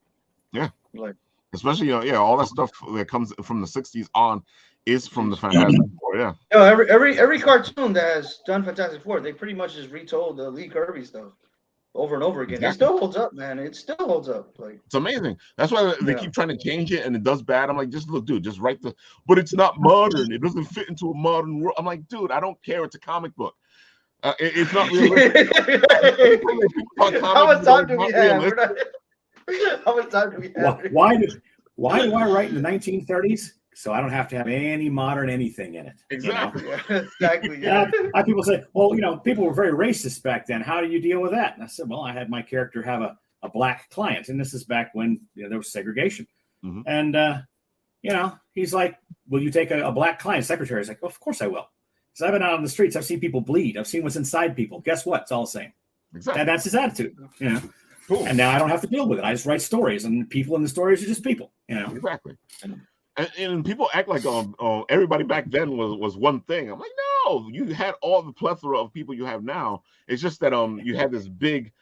Speaker 3: Yeah.
Speaker 6: Like,
Speaker 3: especially all that stuff that comes from the '60s on. is from the Fantastic Four. Yeah.
Speaker 6: No, every cartoon that has done Fantastic Four, they pretty much just retold the Lee Kirby stuff over and over again.
Speaker 3: Exactly.
Speaker 6: It still holds up, man. It still holds up. Like
Speaker 3: it's amazing. That's why they keep trying to change it, and it does bad. I'm like, just look, dude, just write the. But it's not modern. It doesn't fit into a modern world. I'm like, dude, I don't care. It's a comic book. It's not realistic.
Speaker 6: How much time do we have? How much time do we have?
Speaker 4: Why do I write in the 1930s? So I don't have to have any modern anything in it.
Speaker 3: Exactly.
Speaker 6: You know? Yeah, exactly. Yeah.
Speaker 4: People say, well, people were very racist back then. How do you deal with that? And I said, well, I had my character have a black client, and this is back when there was segregation.
Speaker 3: Mm-hmm.
Speaker 4: And he's like, will you take a black client secretary? He's like, well, of course I will. Because I've been out on the streets, I've seen people bleed, I've seen what's inside people. Guess what? It's all the same.
Speaker 3: Exactly.
Speaker 4: And that's his attitude. Cool. And now I don't have to deal with it. I just write stories, and people in the stories are just people.
Speaker 3: Exactly. And people act like everybody back then was one thing. I'm like, no, you had all the plethora of people you have now. It's just that you had this big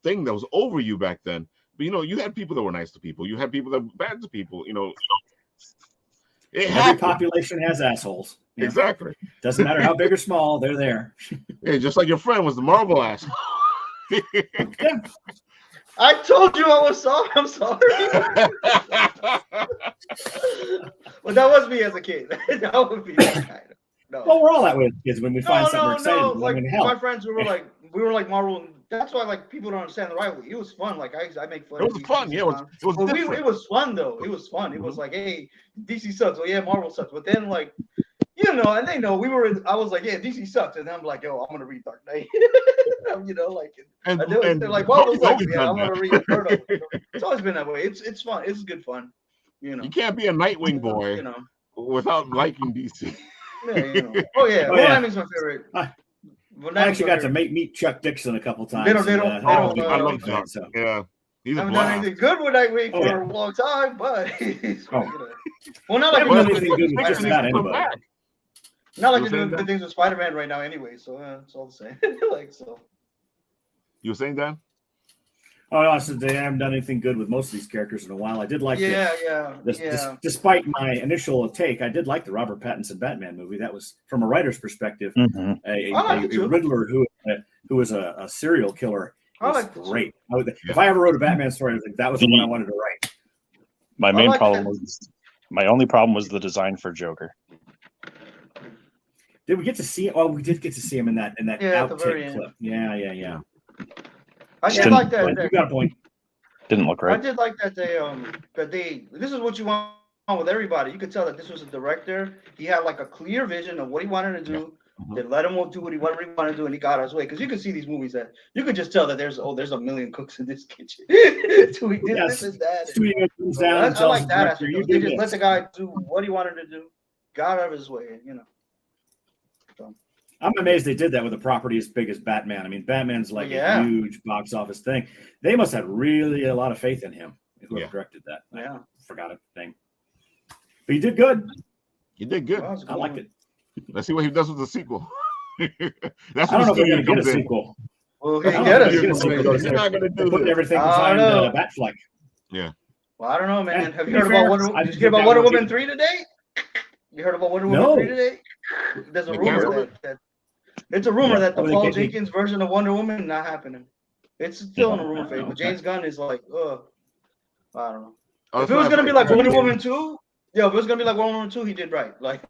Speaker 3: thing that was over you back then. But you had people that were nice to people. You had people that were bad to people.
Speaker 4: Every population has assholes.
Speaker 3: Exactly.
Speaker 4: Doesn't matter how big or small, they're there.
Speaker 3: Yeah, just like your friend was the Marvel asshole.
Speaker 6: I told you I was sorry. I'm sorry. Well, that was me as a kid. That would be that kind of. No.
Speaker 4: Well, we're all that way as kids when we find something we're excited about.
Speaker 6: Like my friends, we were like Marvel. That's why people don't understand the rivalry. It was fun. Like I make fun.
Speaker 3: It was fun. Yeah, it was different.
Speaker 6: It was fun though. It was fun. It was like, hey, DC sucks. Oh yeah, Marvel sucks. But then and they know I was like, yeah, DC sucks, and I'm like, yo, I'm gonna read Dark Knight. And they're like, Marvel sucks. Yeah, I'm gonna read Turtle. It's always been that way. It's fun. It's good fun. You
Speaker 3: can't be a Nightwing boy without liking DC.
Speaker 6: Yeah, Oh yeah, Nightwing's my favorite.
Speaker 4: I actually got to meet Chuck Dixon a couple times.
Speaker 6: They don't.
Speaker 3: I love Chuck. So. Yeah.
Speaker 6: I haven't done anything good with Nightwing for a long time, but he's well, not like
Speaker 4: anything good with just about anybody.
Speaker 6: Not like they're doing good things with Spider-Man right now, anyway. So it's all the same.
Speaker 3: You were saying, Dan?
Speaker 4: Oh, no, I said they haven't done anything good with most of these characters in a while. I did like despite my initial take, I did like the Robert Pattinson Batman movie. That was, from a writer's perspective, a Riddler who was a serial killer. Was great. If I ever wrote a Batman story, I think that was the one I wanted to write.
Speaker 2: My only problem was the design for Joker.
Speaker 4: Did we get to see it? Oh, we did get to see him in that outtake clip. Yeah.
Speaker 6: I did like that.
Speaker 4: You got a point.
Speaker 2: Didn't look right.
Speaker 6: I did like that they this is what you want with everybody. You could tell that this was a director. He had like a clear vision of what he wanted to do.
Speaker 3: Mm-hmm.
Speaker 6: They let him do whatever he wanted to do, and he got his way. Because you can see these movies that you could just tell that there's a million cooks in this kitchen. So he did this and that. I like that. They just let the guy do what he wanted to do, got out of his way, So.
Speaker 4: I'm amazed they did that with a property as big as Batman. I mean, Batman's like a huge box office thing. They must have really a lot of faith in him, whoever directed that.
Speaker 6: Yeah.
Speaker 4: I forgot his name. But he did good.
Speaker 3: He did good.
Speaker 6: Well,
Speaker 4: I liked it.
Speaker 3: Let's see what he does with the sequel. That's
Speaker 4: I don't know if they're going to get a sequel.
Speaker 6: Well, he get a
Speaker 3: sequel. They're not going to do
Speaker 4: put everything behind Batfleck.
Speaker 3: Yeah.
Speaker 6: Well, I don't know, man. Have you heard about Wonder Woman 3 today? You heard about Wonder Woman 3 today? There's a rumor that it's a rumor that the Paul Jenkins version of Wonder Woman not happening. It's still in a rumor phase, but James Gunn is like, I don't know. If it was gonna be like Wonder Woman 2, if it was gonna be like Wonder Woman 2, he did right. Like,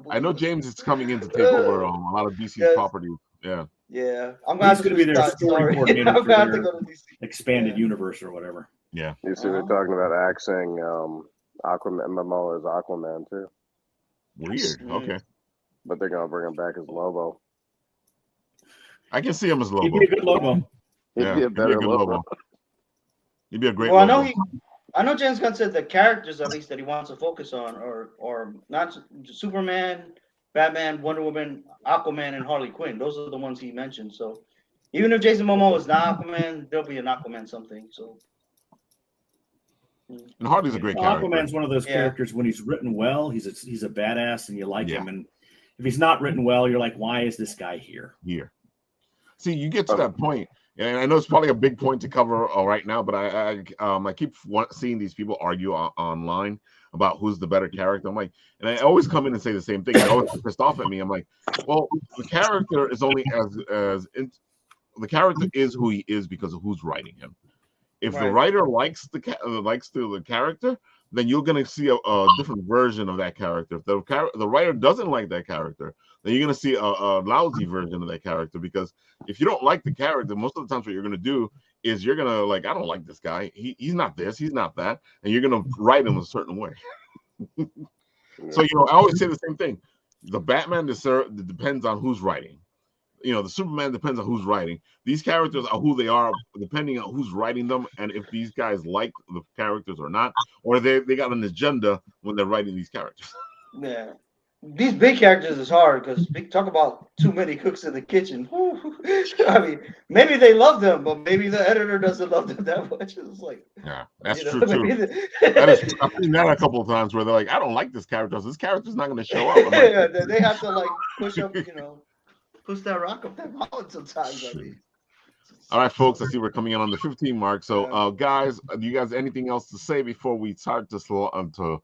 Speaker 3: I know James is coming in to take over a lot of DC's properties. Yeah.
Speaker 6: Yeah,
Speaker 4: I'm going to be their story coordinator for their expanded universe or whatever.
Speaker 3: Yeah.
Speaker 7: You see, they're talking about axing Aquaman, Momoa as Aquaman too.
Speaker 3: Weird. Okay.
Speaker 7: But they're gonna bring him back as Lobo.
Speaker 3: I can see him as Lobo.
Speaker 4: He'd be a good Lobo.
Speaker 7: He'd be a better Lobo.
Speaker 3: He'd be a great Lobo.
Speaker 6: I know James Gunn said the characters at least that he wants to focus on or not Superman, Batman, Wonder Woman, Aquaman, and Harley Quinn. Those are the ones he mentioned. So even if Jason Momoa is not Aquaman, there'll be an Aquaman something. So
Speaker 3: and Harley's a great character.
Speaker 4: Aquaman's one of those characters when he's written well, he's a badass and you like him. And if he's not written well, you're like, why is this guy here?
Speaker 3: See, you get to that point, and I know it's probably a big point to cover right now, but I keep seeing these people argue online about who's the better character. I'm like, and I always come in and say the same thing. They always get pissed off at me. I'm like, well, the character is only the character is who he is because of who's writing him. If the writer likes the character, then you're going to see a different version of that character. If the writer doesn't like that character, then you're going to see a lousy version of that character. Because if you don't like the character, most of the times what you're going to do is you're going to like, I don't like this guy. He's not this, he's not that. And you're going to write him a certain way. So, I always say the same thing. The Batman depends on who's writing. The Superman depends on who's writing. These characters are who they are depending on who's writing them and if these guys like the characters or not, or they got an agenda when they're writing these characters.
Speaker 6: Yeah. These big characters is hard because we talk about too many cooks in the kitchen. I mean, maybe they love them, but maybe the editor doesn't love them that much. It's like,
Speaker 3: yeah, that's true too. That is true. I've seen that a couple of times where they're like, I don't like this character. This character's not going to show up.
Speaker 6: Yeah, they have to like push up, push that rock up that mountain sometimes. I mean.
Speaker 3: All right, folks. I see we're coming in on the 15 mark. So, guys, do you guys anything else to say before we start to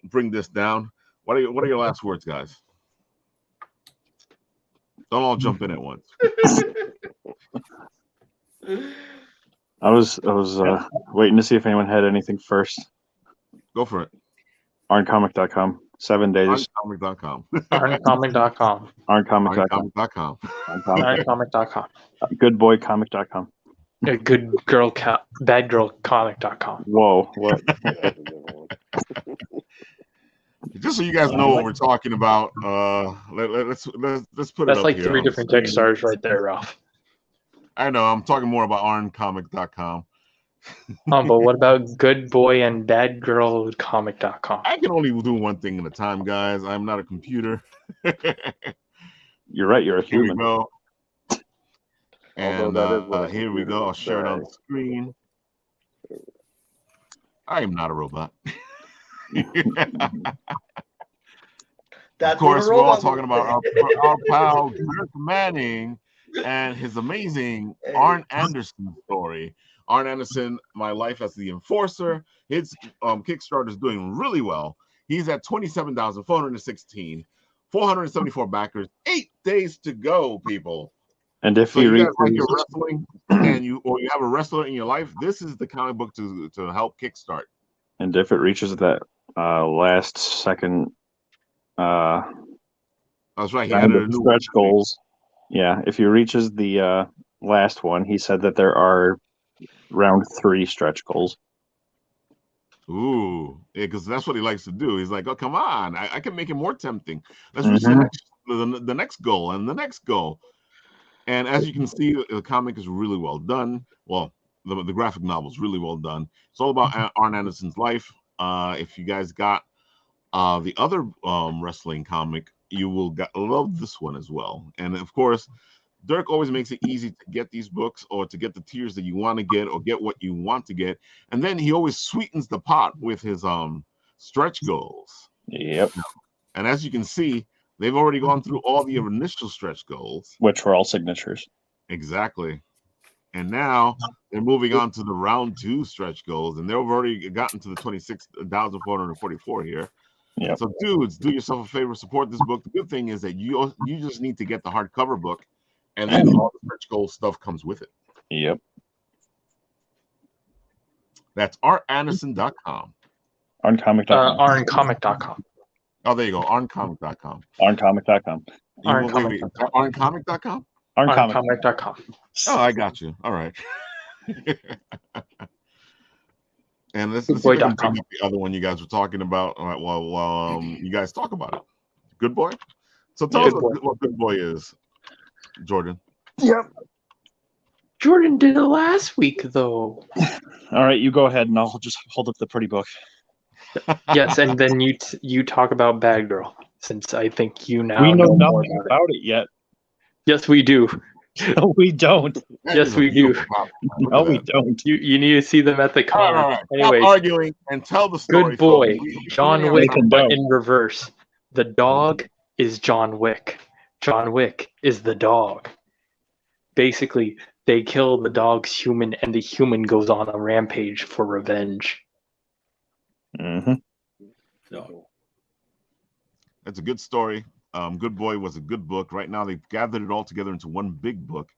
Speaker 3: bring this down? What are your last words, guys? Don't all jump in at once.
Speaker 2: I was waiting to see if anyone had anything first.
Speaker 3: Go for it.
Speaker 2: Arncomic.com. 7 days.
Speaker 3: Arncomic.com.
Speaker 5: Arncomic.com.
Speaker 2: Arncomic.com.
Speaker 3: Arncomic.com.
Speaker 5: Arncomic.com.
Speaker 2: Goodboycomic.com.
Speaker 5: Good girl, bad girl comic.com.
Speaker 2: Whoa. What?
Speaker 3: Just so you guys know what we're talking about, let's put it
Speaker 5: That's
Speaker 3: up
Speaker 5: like
Speaker 3: here
Speaker 5: 3 different tech stars right there, Ralph.
Speaker 3: I know. I'm talking more about arncomic.com.
Speaker 5: But what about good boy and bad girl comic.com?
Speaker 3: I can only do one thing at a time, guys. I'm not a computer.
Speaker 2: You're right. You're a
Speaker 3: Here we
Speaker 2: human.
Speaker 3: go. And here we go. I'll share it on the screen. I am not a robot. Of course, we're all talking about our pal Dirk Manning and his amazing Arn Anderson story. Arn Anderson, My Life as the Enforcer. His Kickstarter is doing really well. He's at 27,416, 474 backers, 8 days to go, people.
Speaker 2: And if
Speaker 3: So
Speaker 2: you
Speaker 3: you
Speaker 2: read
Speaker 3: guys like your wrestling and you have a wrestler in your life, this is the comic book to help kickstart.
Speaker 2: and if it reaches that last second
Speaker 3: That's right. He
Speaker 2: round
Speaker 3: added a
Speaker 2: of
Speaker 3: new
Speaker 2: stretch goals, yeah, if he reaches the last one, he said that there are round 3 stretch goals.
Speaker 3: Ooh, yeah, because that's what he likes to do. He's like, oh, come on, I can make it more tempting. Let's reach the next goal and the next goal. And as you can see, the comic is really well done. Well, the graphic novel is really well done. It's all about Arn Anderson's life. If you guys got the other wrestling comic, you will love this one as well. And of course, Dirk always makes it easy to get these books or to get the tiers that you want to get or get what you want to get. And then he always sweetens the pot with his stretch goals.
Speaker 2: Yep.
Speaker 3: And as you can see, they've already gone through all the initial stretch goals.
Speaker 2: Which were all signatures.
Speaker 3: Exactly. And now they're moving on to the round 2 stretch goals, and they've already gotten to the 26,444 here.
Speaker 2: Yep.
Speaker 3: So, dudes, do yourself a favor, support this book. The good thing is that you just need to get the hardcover book, and then all the stretch goal stuff comes with it.
Speaker 2: Yep.
Speaker 3: That's artanderson.com.
Speaker 2: Arncomic.com.
Speaker 5: Arncomic.com.
Speaker 3: Oh, there you go. Arncomic.com.
Speaker 2: Arncomic.com.
Speaker 3: Wait. Arncomic.com?
Speaker 5: Arncomic.com.
Speaker 3: Oh, I got you. All right. And let's see if I can bring up the other one you guys were talking about while you guys talk about it. Good Boy? So tell us what Good Boy is, Jordan.
Speaker 2: Yep.
Speaker 5: Jordan did it last week, though.
Speaker 2: All right, you go ahead, and I'll just hold up the pretty book.
Speaker 5: Yes, and then you talk about Bad Girl, since I think you now
Speaker 2: We know
Speaker 5: more
Speaker 2: nothing about it yet.
Speaker 5: Yes, we do.
Speaker 2: No, we don't.
Speaker 5: Yes, we do.
Speaker 2: No, we don't.
Speaker 5: You need to see them at the con.
Speaker 3: All right.
Speaker 5: Anyways,
Speaker 3: Stop arguing and tell the story.
Speaker 5: Good Boy,
Speaker 3: folks.
Speaker 5: John Wick, but in reverse. The dog is John Wick. John Wick is the dog. basically they kill the dog's human, and the human goes on a rampage for revenge.
Speaker 2: Mm-hmm.
Speaker 4: So
Speaker 3: That's a good story. Good Boy was a good book. Right now, they've gathered it all together into one big book.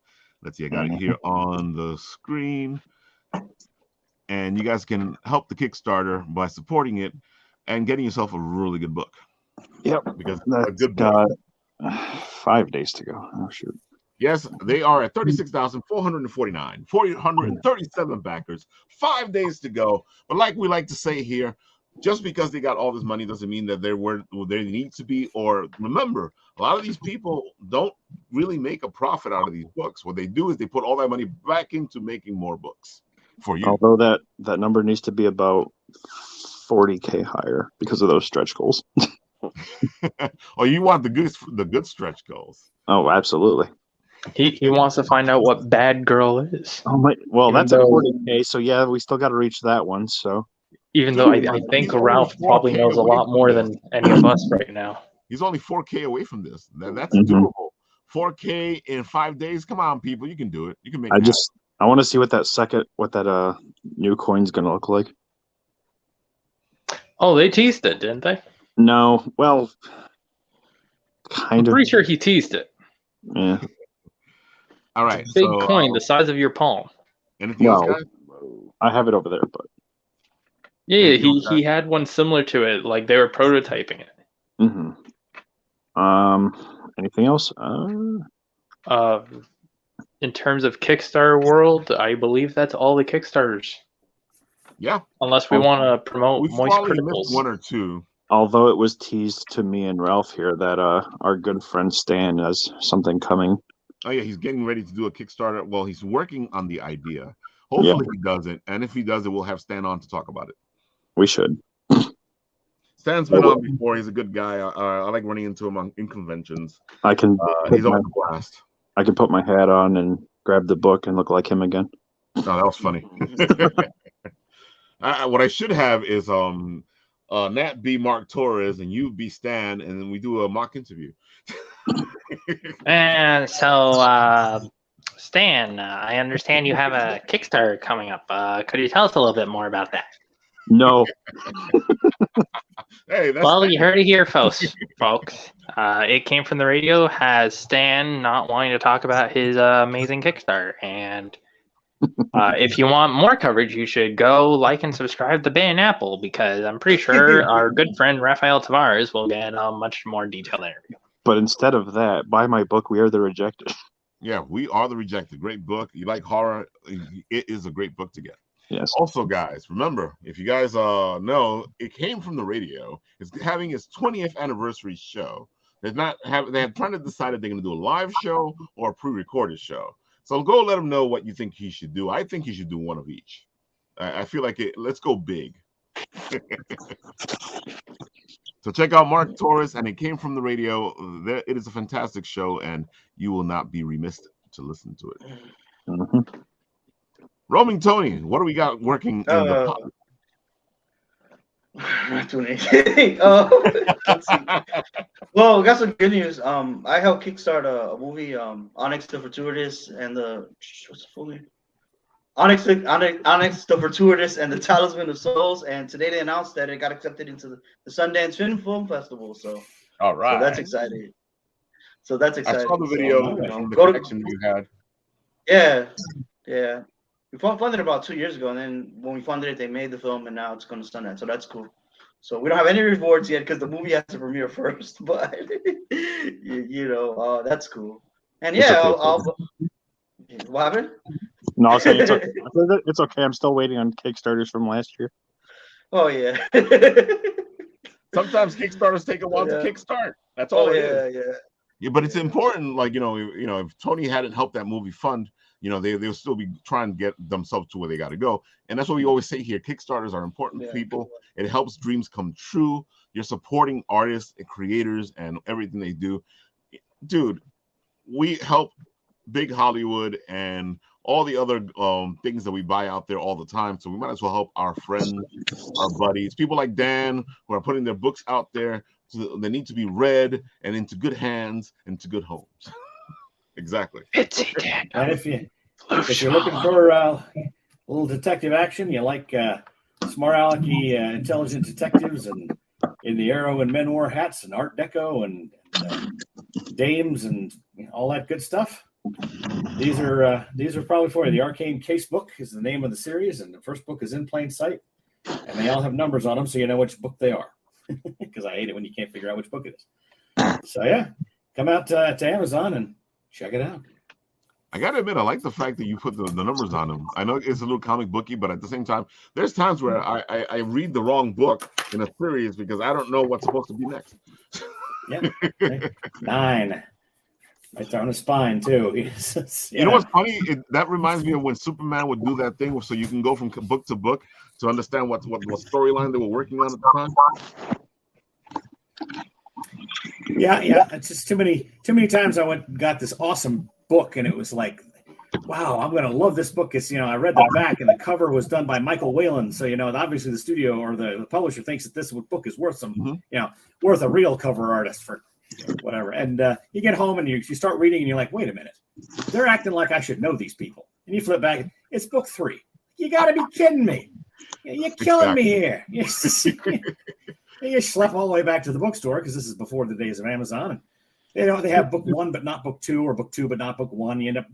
Speaker 3: Let's see, I got it here on the screen. And you guys can help the Kickstarter by supporting it and getting yourself a really good book.
Speaker 2: Yep.
Speaker 3: Because a
Speaker 2: That's
Speaker 3: good book.
Speaker 2: got 5 days to go. Oh, shoot.
Speaker 3: Yes, they are at 36,449, 437 backers, 5 days to go. But like we like to say here, just because they got all this money doesn't mean that they're where they need to be. Or remember, a lot of these people don't really make a profit out of these books. What they do is they put all that money back into making more books for you.
Speaker 2: Although that number needs to be about 40K higher because of those stretch goals.
Speaker 3: Oh, you want the good stretch goals?
Speaker 2: Oh, absolutely.
Speaker 5: He wants to find out what bad girl is.
Speaker 2: Oh my! Well,
Speaker 5: Even
Speaker 2: that's a
Speaker 5: though-
Speaker 2: 40K. So yeah, we still got to reach that one. So
Speaker 5: Even though I think Ralph probably knows a lot more than any of us right now.
Speaker 3: He's only 4K away from this. That's
Speaker 2: Mhm.
Speaker 3: doable. 4K in 5 days. Come on, people, you can do it. You can make.
Speaker 2: I want to see what that new coin's gonna look like.
Speaker 5: Oh, they teased it, didn't they?
Speaker 2: No, well, kind
Speaker 5: I'm
Speaker 2: of.
Speaker 5: pretty sure he teased it.
Speaker 2: Yeah.
Speaker 3: All right.
Speaker 5: Big
Speaker 3: so,
Speaker 5: coin, the size of your palm.
Speaker 3: Anything else,
Speaker 2: No.
Speaker 3: guys?
Speaker 2: I have it over there, but
Speaker 5: Yeah, he had one similar to it. Like they were prototyping it.
Speaker 2: anything else?
Speaker 5: In terms of Kickstarter world, I believe that's all the Kickstarters.
Speaker 3: Yeah.
Speaker 5: Unless we want to promote
Speaker 3: We've
Speaker 5: Moist
Speaker 3: probably
Speaker 5: Criticals.
Speaker 3: missed one or two.
Speaker 2: Although it was teased to me and Ralph here that our good friend Stan has something coming.
Speaker 3: Oh yeah, he's getting ready to do a Kickstarter. Well, he's working on the idea. Hopefully he does it, and if he does it, we'll have Stan on to talk about it.
Speaker 2: We should.
Speaker 3: Stan's been on before. He's a good guy. I like running into him in conventions.
Speaker 2: I can.
Speaker 3: He's always a blast.
Speaker 2: I can put my hat on and grab the book and look like him again.
Speaker 3: Oh, that was funny. What I should have is Nat be Mark Torres and you be Stan, and then we do a mock interview.
Speaker 9: And so, Stan, I understand you have a Kickstarter coming up. Could you tell us a little bit more about that?
Speaker 2: No.
Speaker 3: Hey, that's
Speaker 9: Well, you heard it here, folks. It came from the radio. Has Stan not wanting to talk about his amazing Kickstarter? And if you want more coverage, you should go like and subscribe to Ban Apple, because I'm pretty sure our good friend Rafael Tavares will get a much more detailed interview.
Speaker 2: But instead of that, buy my book, We Are the Rejected.
Speaker 3: Yeah, We Are the Rejected. Great book. You like horror, it is a great book to get.
Speaker 2: Yes.
Speaker 3: Also, guys, remember, if you guys know, it came from the radio. It's having its 20th anniversary show. They have trying to decide if they're going to do a live show or a pre-recorded show. So go let them know what you think he should do. I think he should do one of each. I feel like it. Let's go big. So check out Mark Torres, and it came from the radio. It is a fantastic show, and you will not be remiss to listen to it.
Speaker 2: Mm-hmm.
Speaker 3: Roaming Tony, what do we got working in the pot?
Speaker 6: Not doing anything. Let's see. Well, we got some good news. I helped kickstart a movie, Onyx the Fortuitous and the what's the full name? Onyx the Fortuitous and the Talisman of Souls. And today they announced that it got accepted into the Sundance Film Festival. So,
Speaker 3: all right,
Speaker 6: so that's exciting.
Speaker 3: I saw the video from the connection you had.
Speaker 6: Yeah. We funded it about 2 years ago, and then when we funded it, they made the film, and now it's going to Sundance. So that's cool. So we don't have any rewards yet because the movie has to premiere first, but that's cool. And yeah, what happened?
Speaker 2: No, I was saying it's okay. It's okay. I'm still waiting on Kickstarters from last year.
Speaker 6: Oh yeah.
Speaker 3: Sometimes Kickstarters take a while to kickstart. That's all. Yeah, but it's important. Like if Tony hadn't helped that movie fund, they'll still be trying to get themselves to where they got to go. And that's what we always say here. Kickstarters are important to people. It helps dreams come true. You're supporting artists and creators and everything they do. Dude, we help big Hollywood and all the other things that we buy out there all the time. So we might as well help our friends, our buddies, people like Dan who are putting their books out there. So they need to be read and into good hands and to good homes. Exactly.
Speaker 5: Bitsy Dan.
Speaker 4: And if you're looking for a little detective action, you like smart alecky intelligent detectives and in the Arrow and Men Wore hats and Art Deco and dames and all that good stuff. These are probably for you. The Arcane Casebook is the name of the series, and the first book is In Plain Sight, and they all have numbers on them, so you know which book they are. Because I hate it when you can't figure out which book it is. So yeah, come out to Amazon and check it out.
Speaker 3: I gotta admit, I like the fact that you put the numbers on them. I know it's a little comic booky, but at the same time, there's times where I read the wrong book in a series because I don't know what's supposed to be next.
Speaker 4: Yeah, 9. Right there on the spine too. Yeah.
Speaker 3: You know what's funny? That reminds me of when Superman would do that thing, so you can go from book to book to understand what storyline they were working on at the time.
Speaker 4: Yeah. It's just too many times I got this awesome book, and it was like, wow, I'm gonna love this book. It's I read the back, and the cover was done by Michael Whalen, so obviously the studio or the publisher thinks that this book is worth some, worth a real cover artist for whatever. And you get home and you start reading, and you're like, wait a minute, they're acting like I should know these people. And you flip back, it's book 3. You got to be kidding me! You're killing me here. You schlep all the way back to the bookstore because this is before the days of Amazon, and they have book 1 but not book 2, or book 2 but not book 1. You end up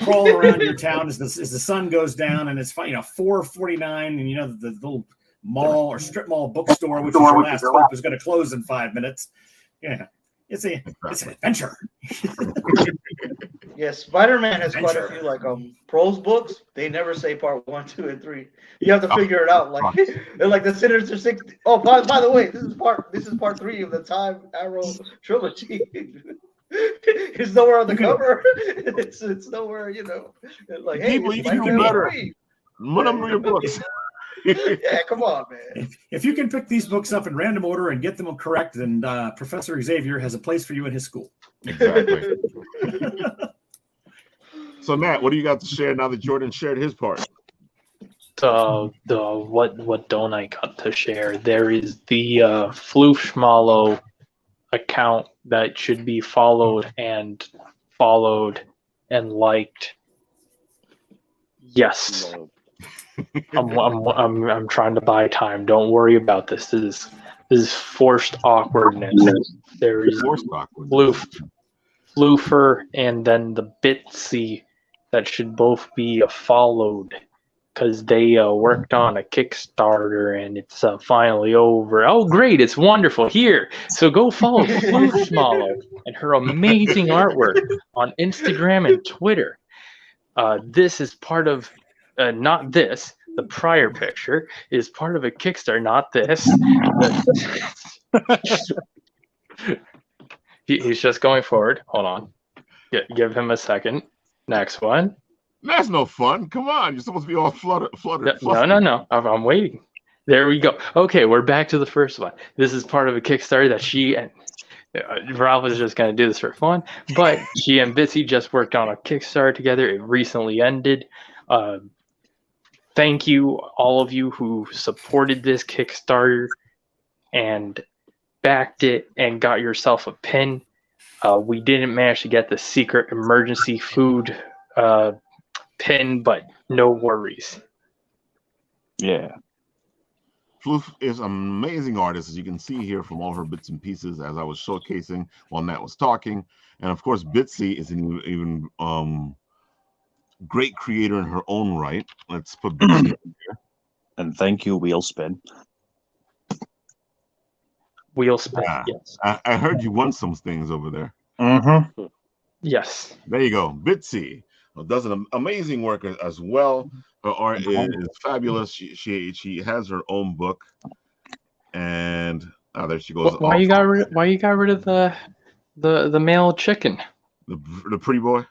Speaker 4: crawling around your town as the sun goes down, and it's $4.49, and the little mall or strip mall bookstore, which is your last book, is going to close in 5 minutes. Yeah, it's an adventure.
Speaker 6: Yeah, Spider-Man has quite a few prose books. They never say part 1, 2, and 3. You have to figure it out. They're like the Sinister Six. Oh, by the way, this is part 3 of the Time Arrow trilogy. It's nowhere on the cover. It's nowhere. Like, hey,
Speaker 3: people, you can do better. What number your books?
Speaker 6: Yeah, come on, man.
Speaker 4: If you can pick these books up in random order and get them correct, then Professor Xavier has a place for you in his school.
Speaker 3: Exactly. So, Matt, what do you got to share now that Jordan shared his part?
Speaker 5: What don't I got to share? There is the Floofschmallow account that should be followed and liked. Yes. I'm trying to buy time. Don't worry about this. This is forced awkwardness. There is Floofer and then the Bitsy that should both be followed because they worked on a Kickstarter and it's finally over. Oh, great. It's wonderful. Here. So go follow Floofschmallow and her amazing artwork on Instagram and Twitter. This is part of not this. The prior picture is part of a Kickstarter, not this. He's just going forward. Hold on. Give him a second. Next one.
Speaker 3: That's no fun. Come on. You're supposed to be all fluttered.
Speaker 5: No. I'm waiting. There we go. Okay, we're back to the first one. This is part of a Kickstarter that she and Ralph is just going to do this for fun, but she and Bitsy just worked on a Kickstarter together. It recently ended. Thank you, all of you who supported this Kickstarter and backed it and got yourself a pin. We didn't manage to get the secret emergency food pin, but no worries.
Speaker 2: Yeah.
Speaker 3: Floof is an amazing artist, as you can see here from all her bits and pieces as I was showcasing while Nat was talking. And of course, Bitsy is an even great creator in her own right. Let's put Bitsy up here.
Speaker 2: And thank you, Wheelspin.
Speaker 5: Wheelspin, yes.
Speaker 3: I heard you won some things over there.
Speaker 2: Mm-hmm.
Speaker 5: Yes.
Speaker 3: There you go. Bitsy does an amazing work as well. Her art is fabulous. She has her own book, and there she goes.
Speaker 5: Why you got rid of the male chicken?
Speaker 3: The pretty boy.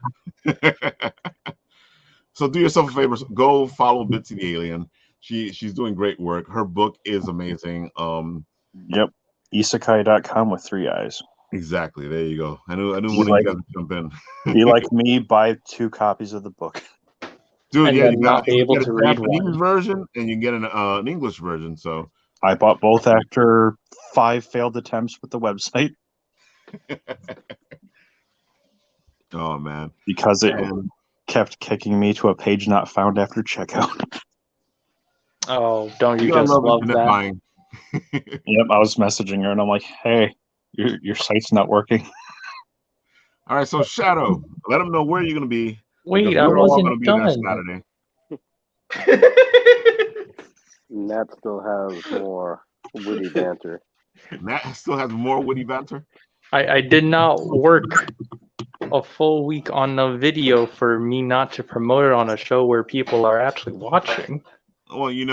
Speaker 3: So do yourself a favor. Go follow Bitsy the Alien. She's doing great work. Her book is amazing.
Speaker 2: Yep. Isekai.com with 3 eyes.
Speaker 3: Exactly. There you go. I knew one of you guys would jump in.
Speaker 2: Be like me, buy 2 copies of the book.
Speaker 3: Dude,
Speaker 5: and
Speaker 3: yeah, you
Speaker 5: not be able to read
Speaker 3: one version, and you get an English version. So
Speaker 2: I bought both after 5 failed attempts with the website.
Speaker 3: Oh man,
Speaker 2: because it
Speaker 3: And-
Speaker 2: kept kicking me to a page not found after checkout.
Speaker 5: Oh, don't you
Speaker 3: you gotta
Speaker 5: just
Speaker 3: love
Speaker 5: love
Speaker 3: internet
Speaker 5: that?
Speaker 3: buying.
Speaker 2: Yep, I was messaging her and I'm like, "Hey, your site's not working."
Speaker 3: All right, so Shadow, let them know where you're gonna be.
Speaker 5: Wait,
Speaker 3: because
Speaker 5: I
Speaker 3: we're all
Speaker 5: wasn't
Speaker 3: gonna be
Speaker 5: done.
Speaker 3: there Saturday.
Speaker 7: Nat still has more witty banter.
Speaker 3: Nat still has more witty banter.
Speaker 5: I did not work a full week on the video for me not to promote it on a show where people are actually watching.
Speaker 3: Well, you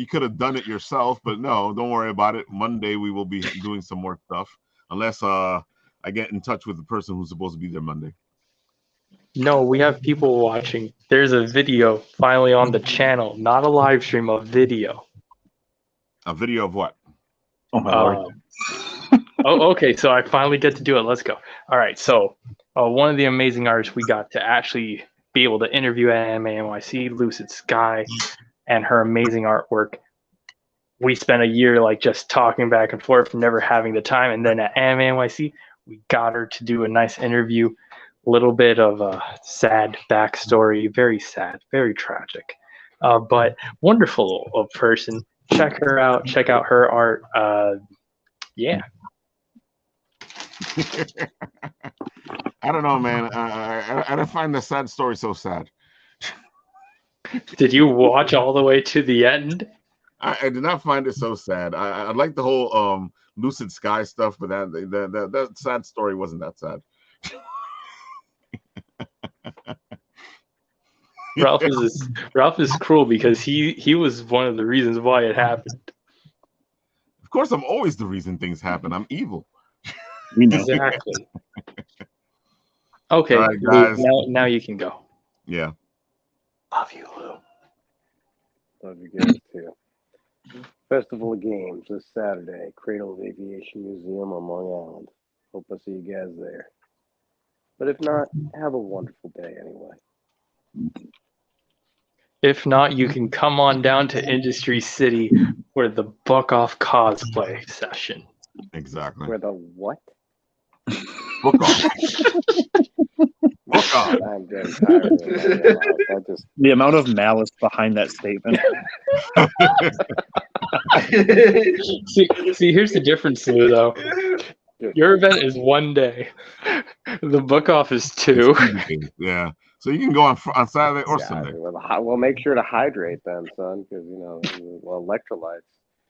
Speaker 3: could have done it yourself, but no, don't worry about it. Monday we will be doing some more stuff, unless I get in touch with the person who's supposed to be there Monday.
Speaker 5: No, we have people watching. There's a video finally on the channel, not a live stream, a video.
Speaker 3: A video of what?
Speaker 2: Oh my lord!
Speaker 5: Oh, okay. So I finally get to do it. Let's go. All right. So one of the amazing artists we got to actually be able to interview at Anime NYC, Lucid Sky, and her amazing artwork. We spent a year like just talking back and forth, never having the time. And then at Anime NYC, we got her to do a nice interview. A little bit of a sad backstory, very sad, very tragic, but wonderful of person. Check her out. Check out her art. Yeah.
Speaker 3: I don't know, man. I don't find the sad story so sad.
Speaker 5: Did you watch all the way to the end?
Speaker 3: I did not find it so sad. I like the whole Lucid Sky stuff, but that sad story wasn't that sad.
Speaker 5: Ralph is cruel because he was one of the reasons why it happened.
Speaker 3: Of course, I'm always the reason things happen. I'm evil.
Speaker 2: We know.
Speaker 5: Exactly. Okay,
Speaker 3: All right,
Speaker 5: Lou,
Speaker 3: guys.
Speaker 5: now you can go.
Speaker 3: Yeah.
Speaker 5: Love you, Lou.
Speaker 7: Love you guys too. Festival of Games this Saturday, Cradle of Aviation Museum on Long Island. Hope I see you guys there. But if not, have a wonderful day anyway.
Speaker 5: If not, you can come on down to Industry City for the Buck Off cosplay session.
Speaker 3: Exactly.
Speaker 7: Where the what?
Speaker 3: Book off. Book off.
Speaker 7: I'm getting tired of it. I just
Speaker 2: The amount of malice behind that statement.
Speaker 5: See, here's the difference, Lou, though. Your event is 1 day. The Book Off is 2.
Speaker 3: Yeah. So you can go on Saturday or Sunday.
Speaker 7: Well, make sure to hydrate then, son, because electrolytes.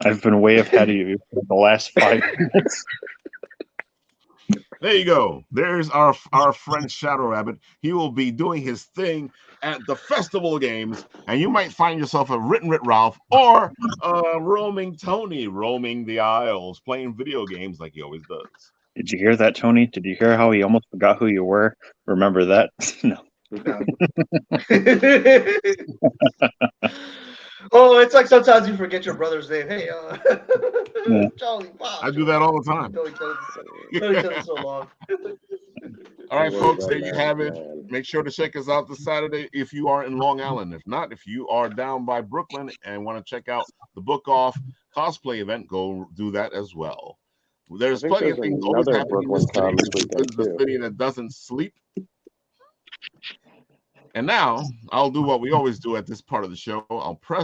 Speaker 2: I've been way ahead of you for the last 5 minutes.
Speaker 3: There you go. There's our friend Shadow Rabbit. He will be doing his thing at the Festival Games, and you might find yourself a Written Writ Ralph or roaming Tony, roaming the aisles, playing video games like he always does.
Speaker 2: Did you hear that, Tony? Did you hear how he almost forgot who you were? Remember that? No.
Speaker 6: Oh, it's like sometimes you forget your brother's name. Hey,
Speaker 2: Yeah.
Speaker 6: Charlie. Wow,
Speaker 3: I do that all the time.
Speaker 6: Know each other so long.
Speaker 3: All right,
Speaker 7: Don't worry
Speaker 3: folks,
Speaker 7: about
Speaker 3: there you
Speaker 7: that,
Speaker 3: have it.
Speaker 7: man.
Speaker 3: Make sure to check us out this Saturday if you are in Long Island. If not, if you are down by Brooklyn and want to check out the Book Off cosplay event, go do that as well. There's
Speaker 7: I think
Speaker 3: plenty of
Speaker 7: there's
Speaker 3: things always
Speaker 7: another
Speaker 3: happening in this
Speaker 7: Brooklyn
Speaker 3: city.
Speaker 7: Con this weekend,
Speaker 3: This is the
Speaker 7: too.
Speaker 3: city that doesn't sleep. And now I'll do what we always do at this part of the show. I'll press